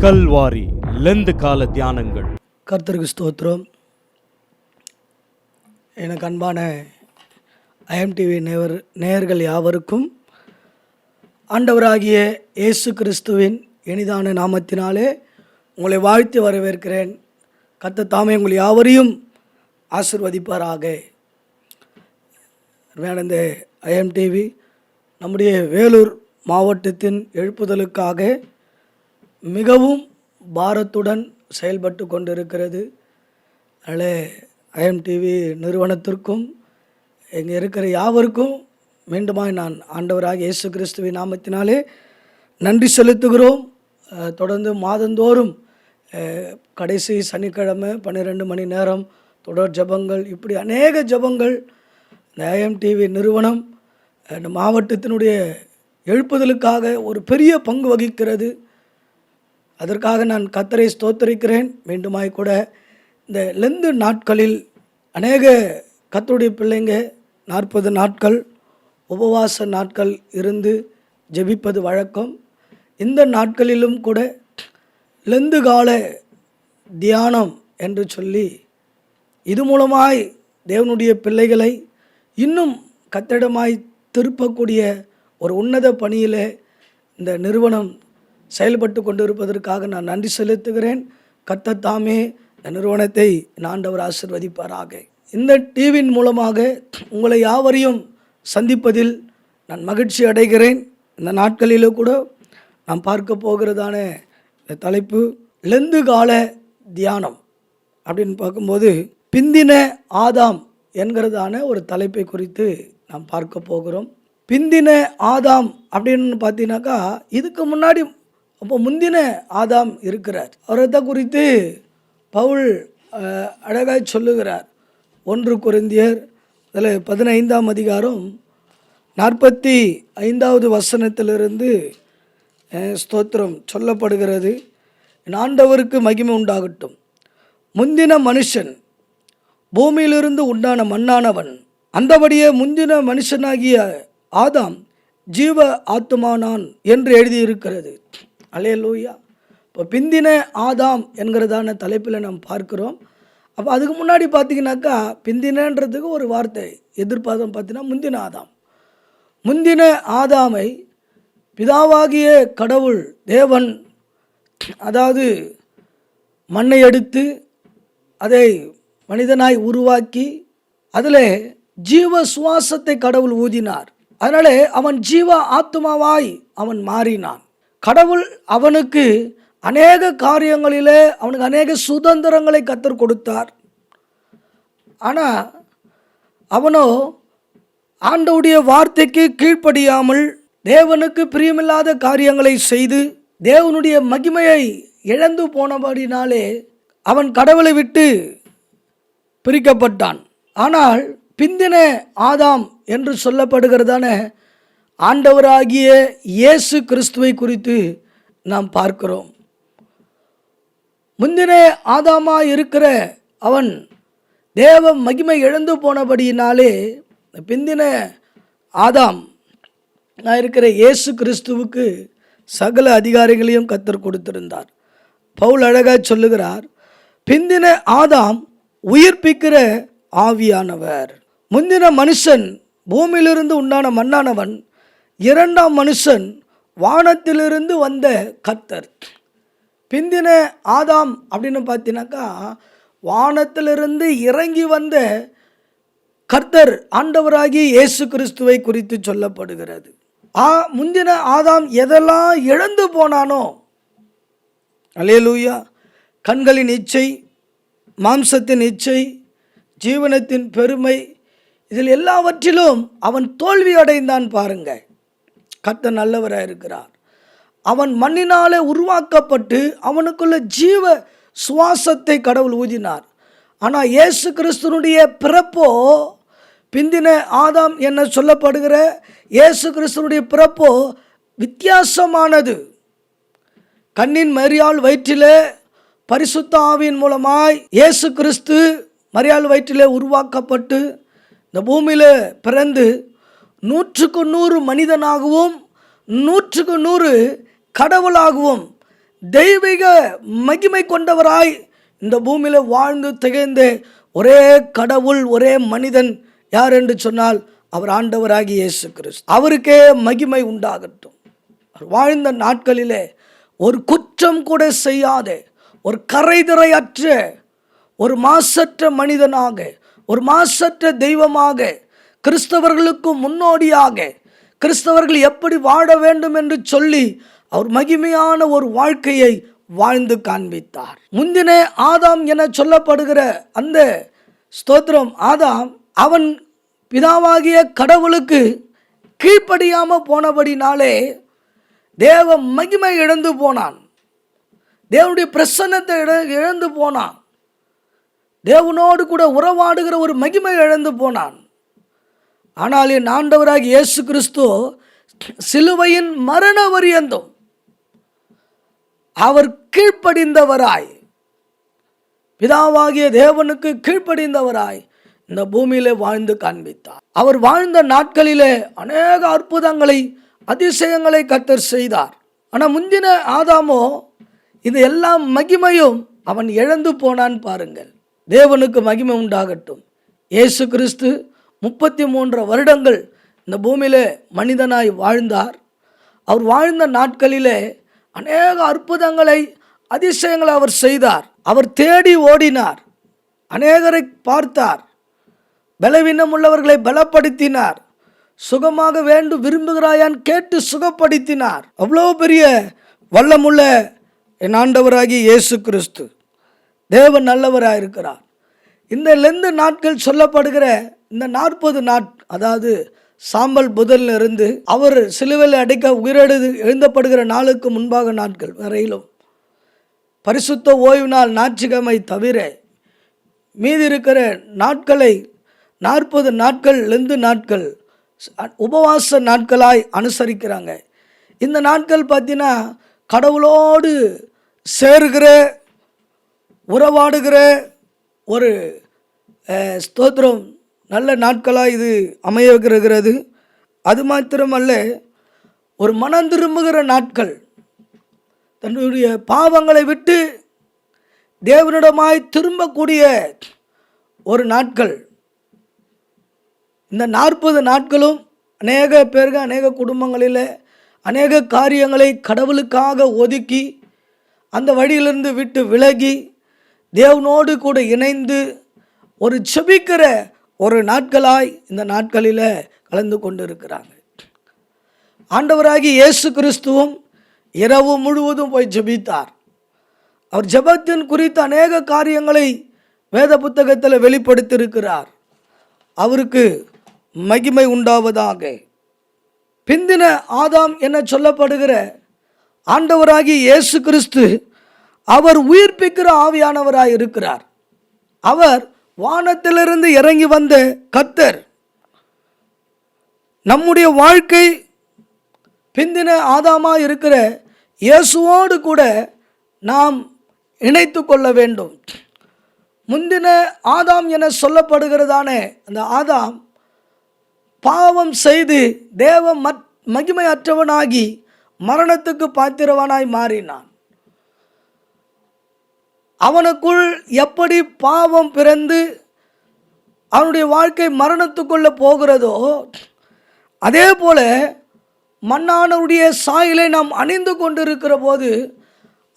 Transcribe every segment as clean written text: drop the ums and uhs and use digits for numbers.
Kalvari Lent கால தியானங்கள். கர்த்தருக்கு ஸ்தோத்திரம். எனக்கு அன்பான ஐஎம்டிவி நேயர்கள் யாவருக்கும் ஆண்டவராகிய இயேசு கிறிஸ்துவின் இனிதான நாமத்தினாலே உங்களை வாழ்த்தி வரவேற்கிறேன். கர்த்தர் தாமே உங்கள் யாவரையும் ஆசீர்வதிப்பாராக. இந்த ஐஎம்டிவி நம்முடைய வேலூர் மாவட்டத்தின் எழுப்புதலுக்காக மிகவும் பாரத்துடன் செயல்பட்டு கொண்டிருக்கிறது. அதனால் ஐஎம்டிவி நிறுவனத்திற்கும் இங்கே இருக்கிற யாவருக்கும் மீண்டுமாய் நான் ஆண்டவராக இயேசு கிறிஸ்துவின் நாமத்தினாலே நன்றி செலுத்துகிறோம். தொடர்ந்து மாதந்தோறும் கடைசி சனிக்கிழமை 12 மணி நேரம் தொடர் ஜபங்கள், இப்படி அநேக ஜபங்கள் இந்த ஐஎம்டிவி நிறுவனம் இந்த மாவட்டத்தினுடைய எழுப்புதலுக்காக ஒரு பெரிய பங்கு வகிக்கிறது. அதற்காக நான் கர்த்தரை ஸ்தோத்தரிக்கிறேன். மீண்டுமாய் கூட இந்த லெந்து நாட்களில் அநேக கர்த்தருடைய பிள்ளைங்க 40 நாட்கள் உபவாச நாட்கள் இருந்து ஜெபிப்பது வழக்கம். இந்த நாட்களிலும் கூட லெந்து கால தியானம் என்று சொல்லி இது மூலமாய் தேவனுடைய பிள்ளைகளை இன்னும் கர்த்தரிடமாய் திருப்பக்கூடிய ஒரு உன்னத பணியில் இந்த நிறுவனம் செயல்பட்டு கொண்டு இருப்பதற்காக நான் நன்றி செலுத்துகிறேன். கர்த்தர் தாமே இந்த நிறுவனத்தை ஆண்டவர் ஆசீர்வதிப்பாராக. இந்த டிவியின் மூலமாக உங்களை யாவரையும் சந்திப்பதில் நான் மகிழ்ச்சி அடைகிறேன். இந்த நாட்களிலும் கூட நாம் பார்க்க போகிறதான இந்த தலைப்பு லெந்து கால தியானம் அப்படின்னு பார்க்கும்போது பிந்தின ஆதாம் என்கிறதான ஒரு தலைப்பை குறித்து நாம் பார்க்க போகிறோம். பிந்தின ஆதாம் அப்படின்னு பார்த்தீங்கன்னாக்கா இதுக்கு முன்னாடி அப்போ முந்தின ஆதாம் இருக்கிறார். அவரை குறித்து பவுல் அழகாய் சொல்லுகிறார். 1 கொரிந்தியர் அதில் 15ஆம் அதிகாரம் 45வது வசனத்திலிருந்து ஸ்தோத்திரம் சொல்லப்படுகிறது. ஆண்டவருக்கு மகிமை உண்டாகட்டும். முந்தின மனுஷன் பூமியிலிருந்து உண்டான மண்ணானவன், அந்தபடியே முந்தின மனுஷனாகிய ஆதாம் ஜீவ ஆத்துமானான் என்று எழுதியிருக்கிறது. அல்லேலூயா. இப்போ பிந்தின ஆதாம் என்கிறதான தலைப்பில் நாம் பார்க்குறோம். அப்போ அதுக்கு முன்னாடி பார்த்தீங்கன்னாக்கா பிந்தினன்றதுக்கு ஒரு வார்த்தை எதிர்பார்த்தோம். பார்த்தீங்கன்னா முந்தின ஆதாம். முந்தின ஆதாமை பிதாவாகிய கடவுள் தேவன், அதாவது மண்ணை எடுத்து அதை மனிதனாய் உருவாக்கி அதில் ஜீவ சுவாசத்தை கடவுள் ஊதினார். அதனாலே அவன் ஜீவ ஆத்மாவாய் அவன் மாறினான். கடவுள் அவனுக்கு அநேக காரியங்களிலே அவனுக்கு அநேக சுதந்திரங்களை கர்த்தர் கொடுத்தார். ஆனால் அவனோ ஆண்டவருடைய வார்த்தைக்கு கீழ்ப்படியாமல் தேவனுக்கு பிரியமில்லாத காரியங்களை செய்து தேவனுடைய மகிமையை இழந்து போனபடினாலே அவன் கடவுளை விட்டு பிரிக்கப்பட்டான். ஆனால் பிந்தின ஆதாம் என்று சொல்லப்படுகிறதான ஆண்டவராகிய இயேசு கிறிஸ்துவை குறித்து நாம் பார்க்கிறோம். முந்தின ஆதாமாய் இருக்கிற அவன் தேவ மகிமை இழந்து போனபடியினாலே பிந்தின ஆதாம் இருக்கிற இயேசு கிறிஸ்துவுக்கு சகல அதிகாரிகளையும் கர்த்தர் கொடுத்திருந்தார். பவுல் அழகாய் சொல்லுகிறார், பிந்தின ஆதாம் உயிர்ப்பிக்கிற ஆவியானவர். முந்தின மனுஷன் பூமியிலிருந்து உண்டான மண்ணானவன், 2ஆம் மனுஷன் வானத்திலிருந்து வந்த கர்த்தர். பிந்தின ஆதாம் அப்படின்னு பார்த்தீங்கன்னாக்கா வானத்திலிருந்து இறங்கி வந்த கர்த்தர் ஆண்டவராகி இயேசு கிறிஸ்துவை குறித்து சொல்லப்படுகிறது. முந்தின ஆதாம் எதெல்லாம் இழந்து போனானோ, அல்லேலூயா, கண்களின் இச்சை, மாம்சத்தின் இச்சை, ஜீவனத்தின் பெருமை, இதில் எல்லாவற்றிலும் அவன் தோல்வி அடைந்தான். பாருங்க, கர்த்தர் நல்லவராக இருக்கிறார். அவன் மண்ணினாலே உருவாக்கப்பட்டு அவனுக்குள்ள ஜீவ சுவாசத்தை கடவுள் ஊதினார். ஆனால் இயேசு கிறிஸ்துனுடைய பிறப்போ, பிந்தின ஆதாம் என்ன சொல்லப்படுகிற இயேசு கிறிஸ்துனுடைய பிறப்போ வித்தியாசமானது. கன்னின் மரியாள் வயிற்றிலே பரிசுத்த ஆவியின் மூலமாய் இயேசு கிறிஸ்து மரியாள் வயிற்றிலே உருவாக்கப்பட்டு இந்த பூமியில் பிறந்து 100க்கு 100 மனிதனாகவும் 100க்கு 100 கடவுளாகவும் தெய்வீக மகிமை கொண்டவராய் இந்த பூமியில் வாழ்ந்து திகழ்ந்த ஒரே கடவுள், ஒரே மனிதன் யார் என்று சொன்னால் அவர் ஆண்டவராகி இயேசு கிறிஸ்து. அவருக்கே மகிமை உண்டாகட்டும். வாழ்ந்த நாட்களிலே ஒரு குற்றம் கூட செய்யாத, ஒரு கரைதிரையற்ற, ஒரு மாசற்ற மனிதனாக, ஒரு மாசற்ற தெய்வமாக, கிறிஸ்தவர்களுக்கு முன்னோடியாக, கிறிஸ்தவர்கள் எப்படி வாழ வேண்டும் என்று சொல்லி அவர் மகிமையான ஒரு வாழ்க்கையை வாழ்ந்து காண்பித்தார். முந்தின ஆதாம் என சொல்லப்படுகிற அந்த ஸ்தோத்திரம் ஆதாம், அவன் பிதாவாகிய கடவுளுக்கு கீழ்ப்படியாமல் போனபடினாலே தேவ மகிமை இழந்து போனான். தேவனுடைய பிரசன்னத்தை இழந்து போனான். தேவனோடு கூட உறவாடுகிற ஒரு மகிமை இழந்து போனான். ஆனால் என் ஆண்டவராகிய இயேசு கிறிஸ்து சிலுவையின் மரண பரியந்தம் அவர் கீழ்ப்படிந்தவராய், பிதாவாகிய தேவனுக்கு கீழ்ப்படிந்தவராய் இந்த பூமியிலே வாழ்ந்து காண்பித்தார். அவர் வாழ்ந்த நாட்களிலே அநேக அற்புதங்களை, அதிசயங்களை கர்த்தர் செய்தார். ஆனால் முந்தின ஆதாமோ இது எல்லாம் மகிமையும் அவன் இழந்து போனான். பாருங்கள், தேவனுக்கு மகிமை உண்டாகட்டும். இயேசு கிறிஸ்து 33 வருடங்கள் இந்த பூமியிலே மனிதனாய் வாழ்ந்தார். அவர் வாழ்ந்த நாட்களிலே அநேக அற்புதங்களை, அதிசயங்களை அவர் செய்தார். அவர் தேடி ஓடினார், அநேகரை பார்த்தார், பலவீனம் உள்ளவர்களை பலப்படுத்தினார், சுகமாக வேண்டும் விரும்புகிறாயான் கேட்டு சுகப்படுத்தினார். அவ்வளோ பெரிய வல்லமுள்ள என் ஆண்டவராகிய இயேசு கிறிஸ்து தேவன் நல்லவராக இருக்கிறார். இந்த லெந்து நாட்கள் சொல்லப்படுகிற இந்த 40 அதாவது சாம்பல் புதனிலிருந்து அவர் சிலுவையில் அடைக்க எழுந்தப்படுகிற நாளுக்கு முன்பாக நாட்கள் வரையிலும் பரிசுத்த ஓய்வு நாள் ஞாயிற்றுக்கிழமை தவிர மீதி இருக்கிற நாட்களை 40 நாட்கள் லெந்து நாட்கள் உபவாச நாட்களாய் அனுசரிக்கிறாங்க. இந்த நாட்கள் பார்த்தீங்கன்னா கடவுளோடு சேருகிற, உறவாடுகிற ஒரு ஸ்தோத்திரம் நல்ல நாட்களாக இது அமைகிறது. அது மாத்திரமல்ல, ஒரு மனம் திரும்புகிற நாட்கள், தன்னுடைய பாவங்களை விட்டு தேவனிடமாய் திரும்பக்கூடிய ஒரு நாட்கள். இந்த 40 நாட்களும் அநேக பேர்கள், அநேக குடும்பங்களில் அநேக காரியங்களை கடவுளுக்காக ஒதுக்கி அந்த வழியிலிருந்து விட்டு விலகி தேவனோடு கூட இணைந்து ஒரு செபிக்கிற ஒரு நாட்களாய் இந்த நாட்களில் கலந்து கொண்டு இருக்கிறாங்க. ஆண்டவராகி இயேசு கிறிஸ்துவும் இரவு முழுவதும் போய் ஜெபித்தார். அவர் ஜெபத்தின் குறித்த அநேக காரியங்களை வேத புத்தகத்தில் வெளிப்படுத்தியிருக்கிறார். அவருக்கு மகிமை உண்டாவதாக. பிந்தின ஆதாம் என சொல்லப்படுகிற ஆண்டவராகி இயேசு கிறிஸ்து அவர் உயிர்ப்பிக்கிற ஆவியானவராய் இருக்கிறார். அவர் வானத்திலிருந்து இறங்கி வந்த கர்த்தர். நம்முடைய வாழ்க்கை பிந்தின ஆதாமா இருக்கிற இயேசுவோடு கூட நாம் இணைத்து கொள்ள வேண்டும். முந்தின ஆதாம் என சொல்லப்படுகிறதான அந்த ஆதாம் பாவம் செய்து தேவ மகிமையற்றவனாகி மரணத்துக்கு பாத்திரவனாய் மாறினான். அவனுக்குள் எப்படி பாவம் பிறந்து அவனுடைய வாழ்க்கை மரணத்துக்குள்ள போகிறதோ அதே போல மண்ணானவருடைய சாயலை நாம் அணிந்து கொண்டிருக்கிற போது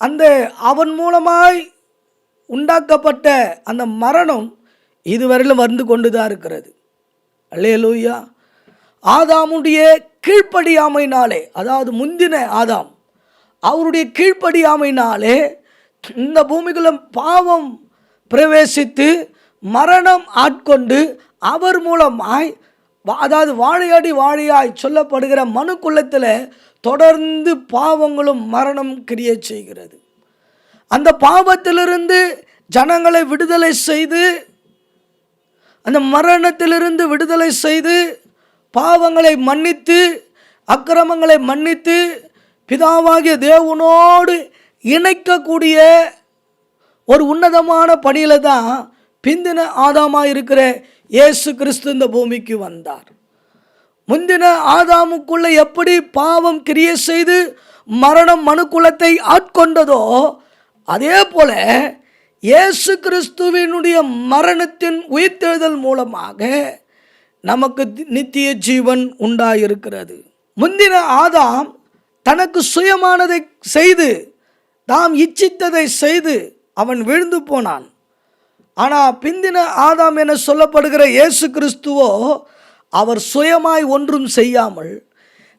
அந்த அவன் மூலமாய் உண்டாக்கப்பட்ட அந்த மரணம் இதுவரையிலும் வந்து கொண்டு தான் இருக்கிறது. அல்லேலூயா. ஆதாமுடைய கீழ்ப்படியாமையினாலே, அதாவது முந்தின ஆதாம் அவருடைய கீழ்ப்படியாமையினாலே இந்த பூமிக்குள்ள பாவம் பிரவேசித்து மரணம் ஆட்கொண்டு அவர் மூலமாய், அதாவது வாழையடி வாழையாய் சொல்லப்படுகிற மனுக்குள்ளத்தில் தொடர்ந்து பாவங்களும் மரணம் கிரியை செய்கிறது. அந்த பாவத்திலிருந்து ஜனங்களை விடுதலை செய்து, அந்த மரணத்திலிருந்து விடுதலை செய்து, பாவங்களை மன்னித்து, அக்கிரமங்களை மன்னித்து, பிதாவாகிய தேவனோடு இணைக்கக்கூடிய ஒரு உன்னதமான பணியில தான் பிந்தின ஆதாமா இருக்கிற இயேசு கிறிஸ்து இந்த பூமிக்கு வந்தார். முந்தின ஆதாமுக்குள்ள எப்படி பாவம் கிரியை செய்து மரணம் மனுக்குலத்தை ஆட்கொண்டதோ அதே போல இயேசு கிறிஸ்துவினுடைய மரணத்தின் உயிர்த்தெழுதல் மூலமாக நமக்கு நித்திய ஜீவன் உண்டாயிருக்கிறது. முந்தின ஆதாம் தனக்கு சுயமானதை செய்து தாம் இச்சித்ததை செய்து அவன் விழுந்து போனான். ஆனால் பிந்தின ஆதாம் என சொல்லப்படுகிற இயேசு கிறிஸ்துவோ அவர் சுயமாய் ஒன்றும் செய்யாமல்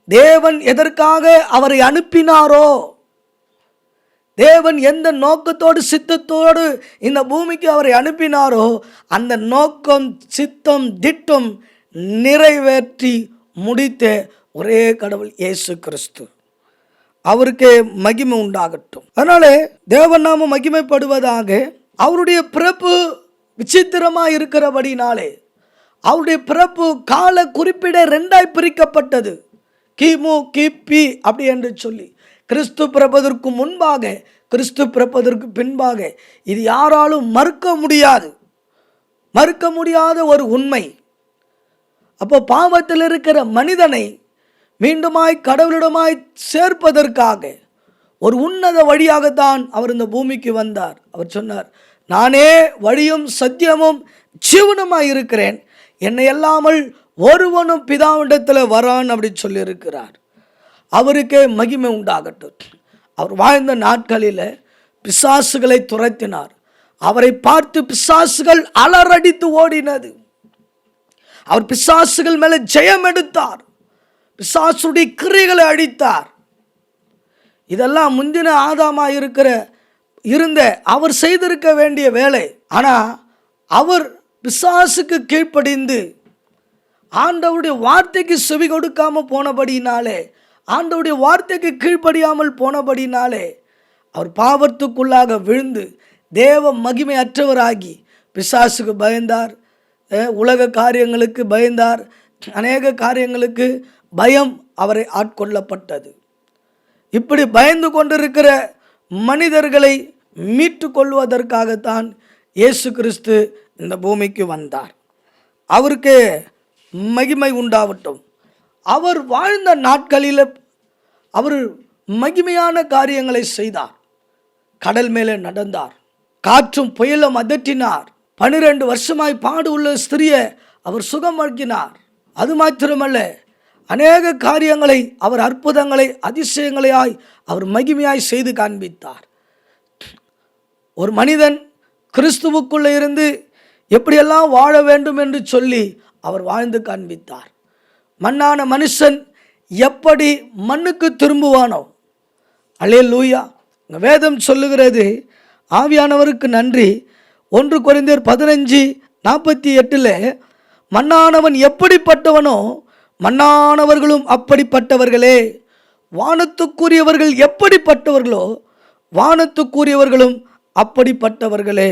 தேவன் எதற்காக அவரை அனுப்பினாரோ, தேவன் எந்த நோக்கத்தோடு சித்தத்தோடு இந்த பூமிக்கு அவரை அனுப்பினாரோ அந்த நோக்கம் சித்தம் திட்டம் நிறைவேற்றி முடித்த ஒரே கடவுள் இயேசு கிறிஸ்து. அவருக்கே மகிமை உண்டாகட்டும். அதனால தேவன் நாம மகிமைப்படுவதாக. அவருடைய பிறப்பு விசித்திரமாக இருக்கிறபடினாலே அவருடைய பிறப்பு கால குறிப்பிட ரெண்டாய் பிரிக்கப்பட்டது. கிமு கிபி அப்படி என்று சொல்லி கிறிஸ்து பிறப்பதற்கு முன்பாக, கிறிஸ்து பிறப்பதற்கு பின்பாக. இது யாராலும் மறுக்க முடியாத ஒரு உண்மை. அப்போ பாவத்தில் இருக்கிற மனிதனை மீண்டுமாய் கடவுளிடமாய் சேர்ப்பதற்காக ஒரு உன்னத வழியாகத்தான் அவர் இந்த பூமிக்கு வந்தார். அவர் சொன்னார், நானே வழியும் சத்தியமும் ஜீவனுமாய் இருக்கிறேன், என்னை அல்லாமல் ஒருவனும் பிதாவிடத்தில் வரான் அப்படி சொல்லியிருக்கிறார். அவருக்கே மகிமை உண்டாகட்டும். அவர் வாழ்ந்த நாட்களில் பிசாசுகளை துரத்தினார். அவரை பார்த்து பிசாசுகள் அலறடித்து ஓடினது. அவர் பிசாசுகள் மேலே ஜெயம் எடுத்தார். பிசாசுடைய கிரியைகளை அழித்தார். இதெல்லாம் முந்தின ஆதாமா இருந்த அவர் செய்திருக்க வேண்டிய வேலை. ஆனால் அவர் பிசாசுக்கு கீழ்ப்படிந்து ஆண்டவருடைய வார்த்தைக்கு செவி கொடுக்காமல் போனபடினாலே, ஆண்டவருடைய வார்த்தைக்கு கீழ்ப்படியாமல் போனபடினாலே அவர் பாவத்துக்குள்ளாக விழுந்து தேவ மகிமை அற்றவராகி பிசாசுக்கு பயந்தார், உலக காரியங்களுக்கு பயந்தார், அநேக காரியங்களுக்கு பயம் அவரை ஆட்கொள்ளப்பட்டது. இப்படி பயந்து கொண்டிருக்கிற மனிதர்களை மீட்டு கொள்வதற்காகத்தான் இயேசு கிறிஸ்து இந்த பூமிக்கு வந்தார். அவருக்கு மகிமை உண்டாகட்டும். அவர் வாழ்ந்த நாட்களில் அவர் மகிமையான காரியங்களை செய்தார். கடல் மேலே நடந்தார், காற்றும் புயலும் அதட்டினார். 12 வருஷமாய் பாடு உள்ள ஸ்திரியை அவர் சுகமாக்கினார். அது மாத்திரமல்ல, அநேக காரியங்களை அவர் அற்புதங்களை அதிசயங்களையாய் அவர் மகிமையாய் செய்து காண்பித்தார். ஒரு மனிதன் கிறிஸ்துவுக்குள்ளே இருந்து எப்படியெல்லாம் வாழ வேண்டும் என்று சொல்லி அவர் வாழ்ந்து காண்பித்தார். மண்ணான மனுஷன் எப்படி மண்ணுக்கு திரும்புவானோ, அல்லேலூயா. வேதம் சொல்லுகிறது, ஆவியானவருக்கு நன்றி. 1 கொரிந்தியர் 15:48 மண்ணானவன் எப்படிப்பட்டவனோ மண்ணானவர்களும் அப்படிப்பட்டவர்களே, வானத்துக்குரியவர்கள் எப்படிப்பட்டவர்களோ வானத்துக்குரியவர்களும் அப்படிப்பட்டவர்களே.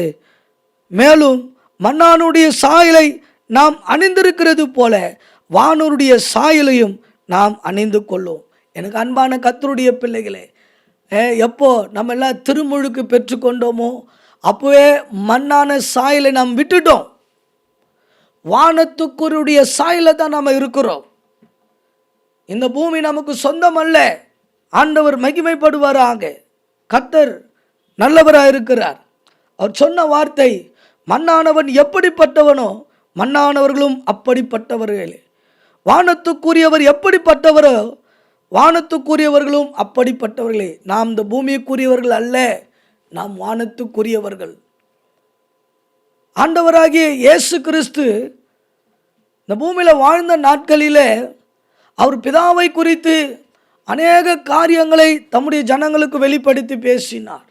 மேலும் மண்ணானுடைய சாயலை நாம் அணிந்திருக்கிறது போல வானூருடைய சாயலையும் நாம் அணிந்து கொள்ளும். எனக்கு அன்பான கர்த்தருடைய பிள்ளைகளே, எப்போ நம்ம எல்லாம் திருமுழுக்கு பெற்றுக்கொண்டோமோ அப்போவே மண்ணான சாயலை நாம் விட்டுட்டோம். வானத்துக்குரிய சாயலை தான் நாம் இருக்கிறோம். இந்த பூமி நமக்கு சொந்தம் அல்ல. ஆண்டவர் மகிமைப்படுவாராக. கர்த்தர் நல்லவராக இருக்கிறார். அவர் சொன்ன வார்த்தை, மண்ணானவன் எப்படிப்பட்டவனோ மண்ணானவர்களும் அப்படிப்பட்டவர்களே, வானத்துக்குரியவர் எப்படிப்பட்டவரோ வானத்துக்குரியவர்களும் அப்படிப்பட்டவர்களே. நாம் இந்த பூமிக்குரியவர்கள் அல்ல, நாம் வானத்துக்குரியவர்கள். ஆண்டவராகிய இயேசு கிறிஸ்து இந்த பூமியில் வாழ்ந்த நாட்களில் அவர் பிதாவை குறித்து அநேக காரியங்களை தம்முடைய ஜனங்களுக்கு வெளிப்படுத்தி பேசினார்.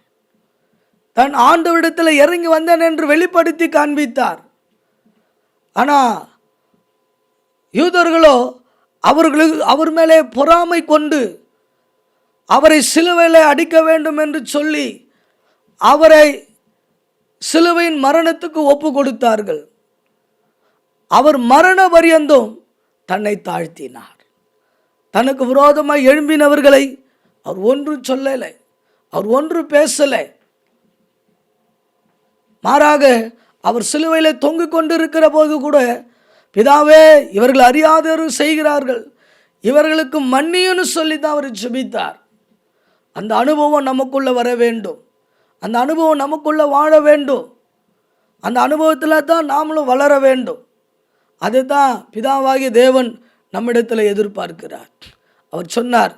தன் ஆண்டவரிடத்தில் இறங்கி வந்தேன் என்று வெளிப்படுத்தி காண்பித்தார். ஆனால் யூதர்களோ அவர் மேலே பொறாமை கொண்டு அவரை சிலுவையில் அடிக்க வேண்டும் என்று சொல்லி அவரை சிலுவையின் மரணத்துக்கு ஒப்பு கொடுத்தார்கள். அவர் மரண பரியந்தம் தன்னை தாழ்த்தினார். தனக்கு விரோதமாக எழும்பினவர்களை அவர் ஒன்று சொல்லலை, அவர் ஒன்று பேசலை. மாறாக அவர் சிலுவையில் தொங்கிக் கொண்டிருக்கிற போது கூட பிதாவே, இவர்கள் அறியாதொரு செய்கிறார்கள், இவர்களுக்கு மன்னியுன்னு சொல்லி தான் அவர் ஜெபித்தார். அந்த அனுபவம் நமக்குள்ள வர வேண்டும். அந்த அனுபவம் நமக்குள்ள வாழ வேண்டும். அந்த அனுபவத்தில் தான் நாமளும் வளர வேண்டும். அதுதான் பிதாவாகிய தேவன் நம்மிடத்தில் எதிர்பார்க்கிறார். அவர் சொன்னார்,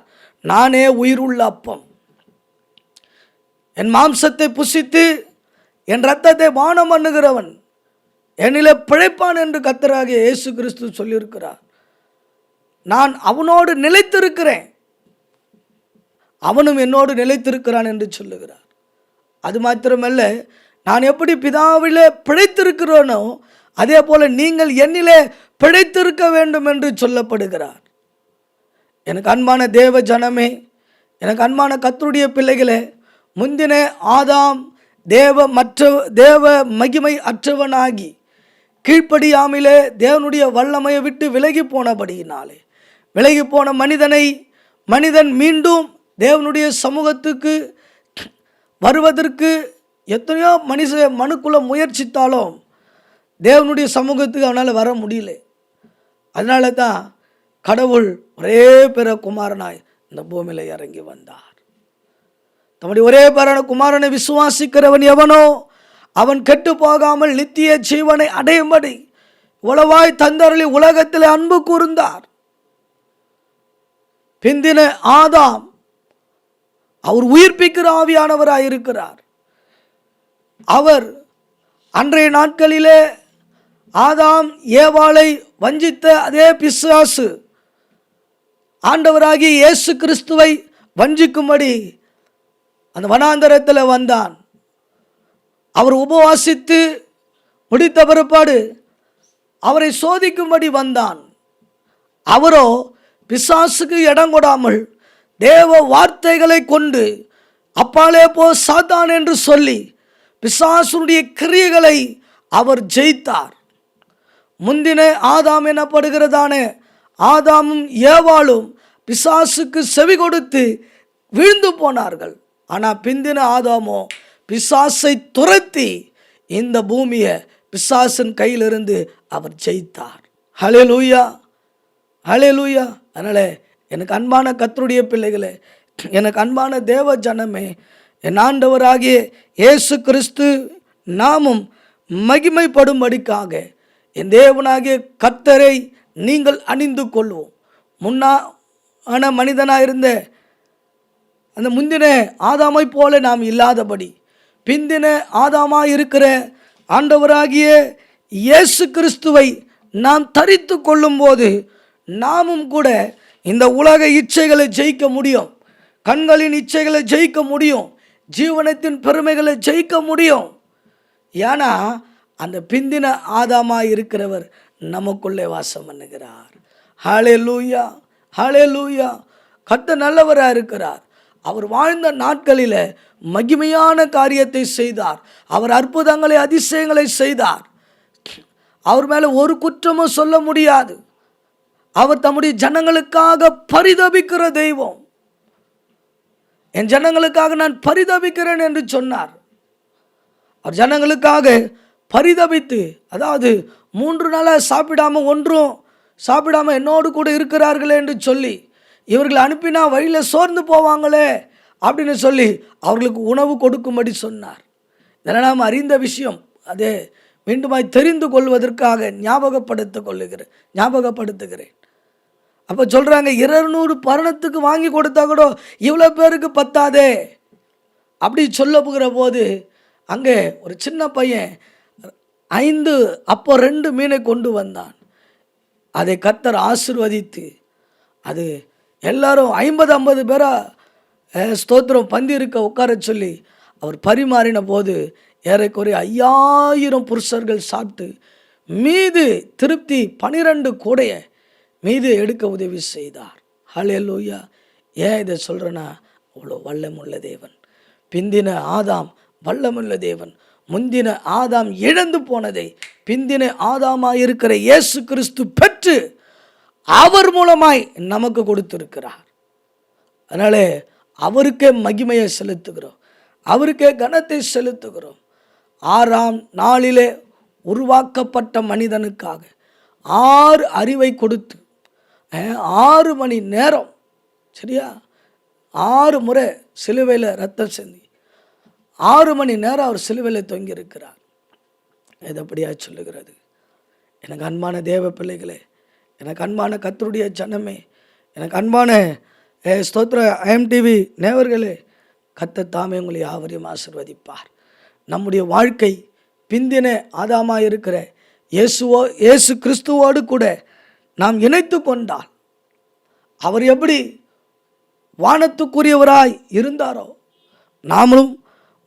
நானே உயிருள்ள அப்பம், என் மாம்சத்தை புசித்து என் இரத்தத்தை பானம் பண்ணுகிறவன் என்னிலே பிழைப்பான் என்று கர்த்தராகிய இயேசு கிறிஸ்து சொல்லியிருக்கிறார். நான் அவனோடு நிலைத்திருக்கிறேன், அவனும் என்னோடு நிலைத்திருக்கிறான் என்று சொல்லுகிறார். அது மாத்திரமல்ல, நான் எப்படி பிதாவிலே பிழைத்திருக்கிறேனோ அதே போல நீங்கள் என்னிலே பிழைத்திருக்க வேண்டும் என்று சொல்லப்படுகிறார். எனக்கு அன்பான தேவ ஜனமே, எனக்கு அன்பான கர்த்தருடைய பிள்ளைகளே, முந்தின ஆதாம் தேவ மகிமை அற்றவனாகி கீழ்ப்படியாமலே தேவனுடைய வல்லமையை விட்டு விலகி போனபடியினாலே, விலகி போன மனிதன் மீண்டும் தேவனுடைய சமூகத்துக்கு வருவதற்கு எத்தனையோ மனுக்குள்ள முயற்சித்தாலும் தேவனுடைய சமூகத்துக்கு அவனால் வர முடியல. அதனால தான் கடவுள் ஒரே பிற குமாரனாய் இந்த பூமியில் இறங்கி வந்தார். தம்முடைய ஒரே பிற குமாரனை விசுவாசிக்கிறவன் எவனோ அவன் கெட்டு போகாமல் நித்திய ஜீவனை அடையும்படி உளவாய் தந்தருளி உலகத்தில் அன்பு கூர்ந்தார். பிந்தின ஆதாம் அவர் உயிர்ப்பிக்கிற ஆவியானவராய் இருக்கிறார். அவர் அன்றைய நாட்களிலே ஆதாம் ஏவாளை வஞ்சித்த அதே பிசாசு ஆண்டவராகிய இயேசு கிறிஸ்துவை வஞ்சிக்கும்படி அந்த வனாந்தரத்தில் வந்தான். அவர் உபவாசித்து முடித்த பிற்பாடு அவரை சோதிக்கும்படி வந்தான். அவரோ பிசாசுக்கு இடம் கொடாமல் தேவ வார்த்தைகளை கொண்டு அப்பாலே போ சாத்தான் என்று சொல்லி பிசாசுடைய கிரியைகளை அவர் ஜெயித்தார். முந்தின ஆதாம் எனப்படுகிறதான ஆதாமும் ஏவாளும் பிசாசுக்கு செவி கொடுத்து விழுந்து போனார்கள். ஆனால் பிந்தின ஆதாமோ பிசாசை துரத்தி இந்த பூமியை பிசாசின் கையிலிருந்து அவர் ஜெயித்தார். ஹல்லேலூயா, ஹல்லேலூயா. அதனால் எனக்கு அன்பான கர்த்தருடைய பிள்ளைகளே, எனக்கு அன்பான தேவ ஜனமே, என் ஆண்டவராகிய இயேசு கிறிஸ்து நாமும் மகிமைப்படும்படிக்காக என் தேவனாகிய கர்த்தரை நீங்கள் அணிந்து கொள்வோம். முன்னான மனிதனாக இருந்த அந்த முந்தின ஆதாமை போல நாம் இல்லாதபடி பிந்தின ஆதாமாய் இருக்கிற ஆண்டவராகிய இயேசு கிறிஸ்துவை நாம் தரித்து கொள்ளும்போது நாமும் கூட இந்த உலக இச்சைகளை ஜெயிக்க முடியும், கண்களின் இச்சைகளை ஜெயிக்க முடியும், ஜீவனத்தின் பெருமைகளை ஜெயிக்க முடியும். ஏன்னா அந்த பிந்தின ஆதாமாய் இருக்கிறவர் நமக்குள்ளே வாசம் பண்ணுகிறார். ஹல்லேலூயா, ஹல்லேலூயா. கர்த்தர் நல்லவராக இருக்கிறார். அவர் வாழ்ந்த நாட்களில் மகிமையான காரியத்தை செய்தார். அவர் அற்புதங்களை அதிசயங்களை செய்தார். அவர் மேலே ஒரு குற்றமும் சொல்ல முடியாது. அவர் தம்முடைய ஜனங்களுக்காக பரிதபிக்கிற தெய்வம். என் ஜனங்களுக்காக நான் பரிதபிக்கிறேன் என்று சொன்னார். அவர் ஜனங்களுக்காக பரிதபித்து, அதாவது 3 நாளாக சாப்பிடாம என்னோடு கூட இருக்கிறார்களே என்று சொல்லி இவர்களை அனுப்பினா வழியில் சோர்ந்து போவாங்களே அப்படின்னு சொல்லி அவர்களுக்கு உணவு கொடுக்கும்படி சொன்னார். இதெல்லாம் நாம் அறிந்த விஷயம். அதே மீண்டுமாய் தெரிந்து கொள்வதற்காக ஞாபகப்படுத்துகிறேன். அப்போ சொல்கிறாங்க, 200 பரணத்துக்கு வாங்கி கொடுத்தா கூட இவ்வளோ பேருக்கு பத்தாதே அப்படி சொல்ல போகிற போது அங்கே ஒரு சின்ன பையன் 5 அப்போ 2 மீனை கொண்டு வந்தான். அதை கர்த்தர் ஆசீர்வதித்து அது எல்லாரும் 50 பேரா ஸ்தோத்திரம் பந்தி இருக்க உட்கார சொல்லி அவர் பரிமாறின போது ஏறக்குறைய 5000 புருஷர்கள் சாப்பிட்டு மீது திருப்தி 12 கூடைய மீது எடுக்க உதவி செய்தார். ஹல்லேலூயா. ஏன் இதை சொல்கிறேன்னா, அவ்வளோ வல்லமுள்ள தேவன். பிந்தின ஆதாம் வல்லமுள்ள தேவன். முந்தின ஆதாம் இழந்து போனதை பிந்தின ஆதாமாய் இருக்கிற இயேசு கிறிஸ்து பெற்று அவர் மூலமாய் நமக்கு கொடுத்திருக்கிறார். அதனால அவருக்கே மகிமையை செலுத்துகிறோம், அவருக்கே கனத்தை செலுத்துகிறோம். 6ஆம் நாளிலே உருவாக்கப்பட்ட மனிதனுக்காக 6 அறிவை கொடுத்து 6 மணி நேரம், சரியா, 6 முறை சிலுவையில் ரத்தம் சிந்தி 6 மணி நேரம் அவர் சிலுவையில் தொங்கி இருக்கிறார். இது அப்படியா சொல்லுகிறது? எனக்கு அன்பான தேவ பிள்ளைகளே, எனக்கு அன்பான கர்த்தருடைய ஜனமே, எனக்கு அன்பான ஸ்தோத்திர IMTV நேயர்களே, கர்த்தர் தாமே உங்களை யாவரையும் ஆசீர்வதிப்பார். நம்முடைய வாழ்க்கை பிந்தின ஆதாமாக இருக்கிற இயேசு கிறிஸ்துவோடு கூட நாம் இணைத்து கொண்டால், அவர் எப்படி வானத்துக்குரியவராய் இருந்தாரோ நாமும்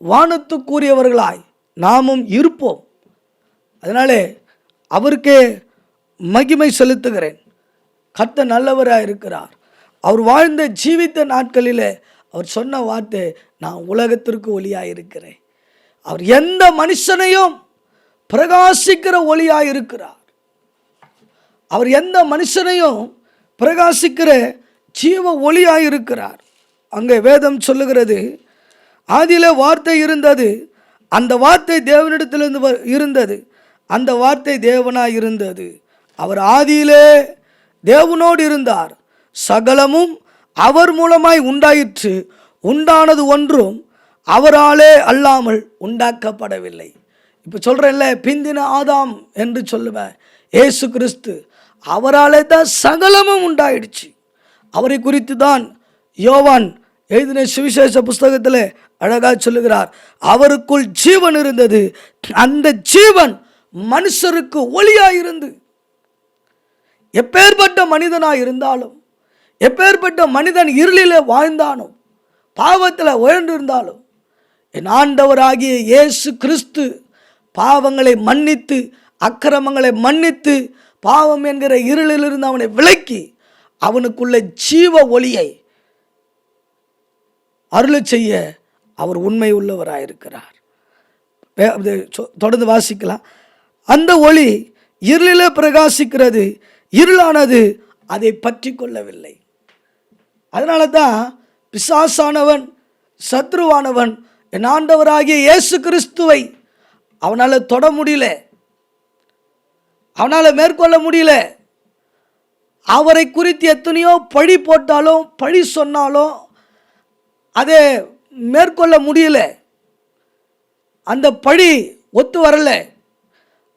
வானத்துக்குரியவர்களாய் நாமும் இருப்போம். அதனாலே அவருக்கே மகிமை செலுத்துகிறேன். கர்த்தர் நல்லவராக இருக்கிறார். அவர் வாழ்ந்த ஜீவித்த நாட்களிலே அவர் சொன்ன வார்த்தை, நான் உலகத்திற்கு ஒளியாக இருக்கிறேன். அவர் எந்த மனுஷனையும் பிரகாசிக்கிற ஒளியாக இருக்கிறார். அவர் எந்த மனுஷனையும் பிரகாசிக்கிற ஜீவ ஒளியாக இருக்கிறார். அங்கே வேதம் சொல்லுகிறது, ஆதியிலே வார்த்தை இருந்தது, அந்த வார்த்தை தேவனிடத்திலிருந்து இருந்தது, அந்த வார்த்தை தேவனாய் இருந்தது. அவர் ஆதியிலே தேவனோடு இருந்தார். சகலமும் அவர் மூலமாய் உண்டாயிற்று, உண்டானது ஒன்றும் அவராலே அல்லாமல் உண்டாக்கப்படவில்லை. இப்போ சொல்கிறேன்ல, பிந்தின ஆதாம் என்று சொல்லுவேன் இயேசு கிறிஸ்து, அவராலே தான் சகலமும் உண்டாயிடுச்சு. அவரை குறித்து தான் யோவான் எழுதின சுவிசேஷ புஸ்தகத்தில் அழகாக சொல்லுகிறார், அவருக்குள் ஜீவன் இருந்தது, அந்த ஜீவன் மனுஷருக்கு ஒளியாயிருந்து. எப்பேற்பட்ட மனிதனாக இருந்தாலும், எப்பேற்பட்ட மனிதன் இருளில் வாழ்ந்தாலும், பாவத்தில் உயர்ந்திருந்தாலும், என் ஆண்டவராகிய இயேசு கிறிஸ்து பாவங்களை மன்னித்து, அக்கிரமங்களை மன்னித்து, பாவம் என்கிற இருளிலிருந்து அவனை விலக்கி அவனுக்குள்ள ஜீவ ஒளியை அருளச் செய்ய அவர் உண்மை உள்ளவராயிருக்கிறார். தொடர்ந்து வாசிக்கலாம். அந்த ஒளி இருளிலே பிரகாசிக்கிறது, இருளானது அதை பற்றி கொள்ளவில்லை. அதனால தான் பிசாசானவன், சத்ருவானவன் என் ஆண்டவராகிய இயேசு கிறிஸ்துவை அவனால் தொட முடியல, அவனால் மேற்கொள்ள முடியல. அவரை குறித்து எத்தனையோ பழி போட்டாலும், பழி சொன்னாலும் அதை மேற்கொள்ள முடியல. அந்த பழி ஒத்து வரல.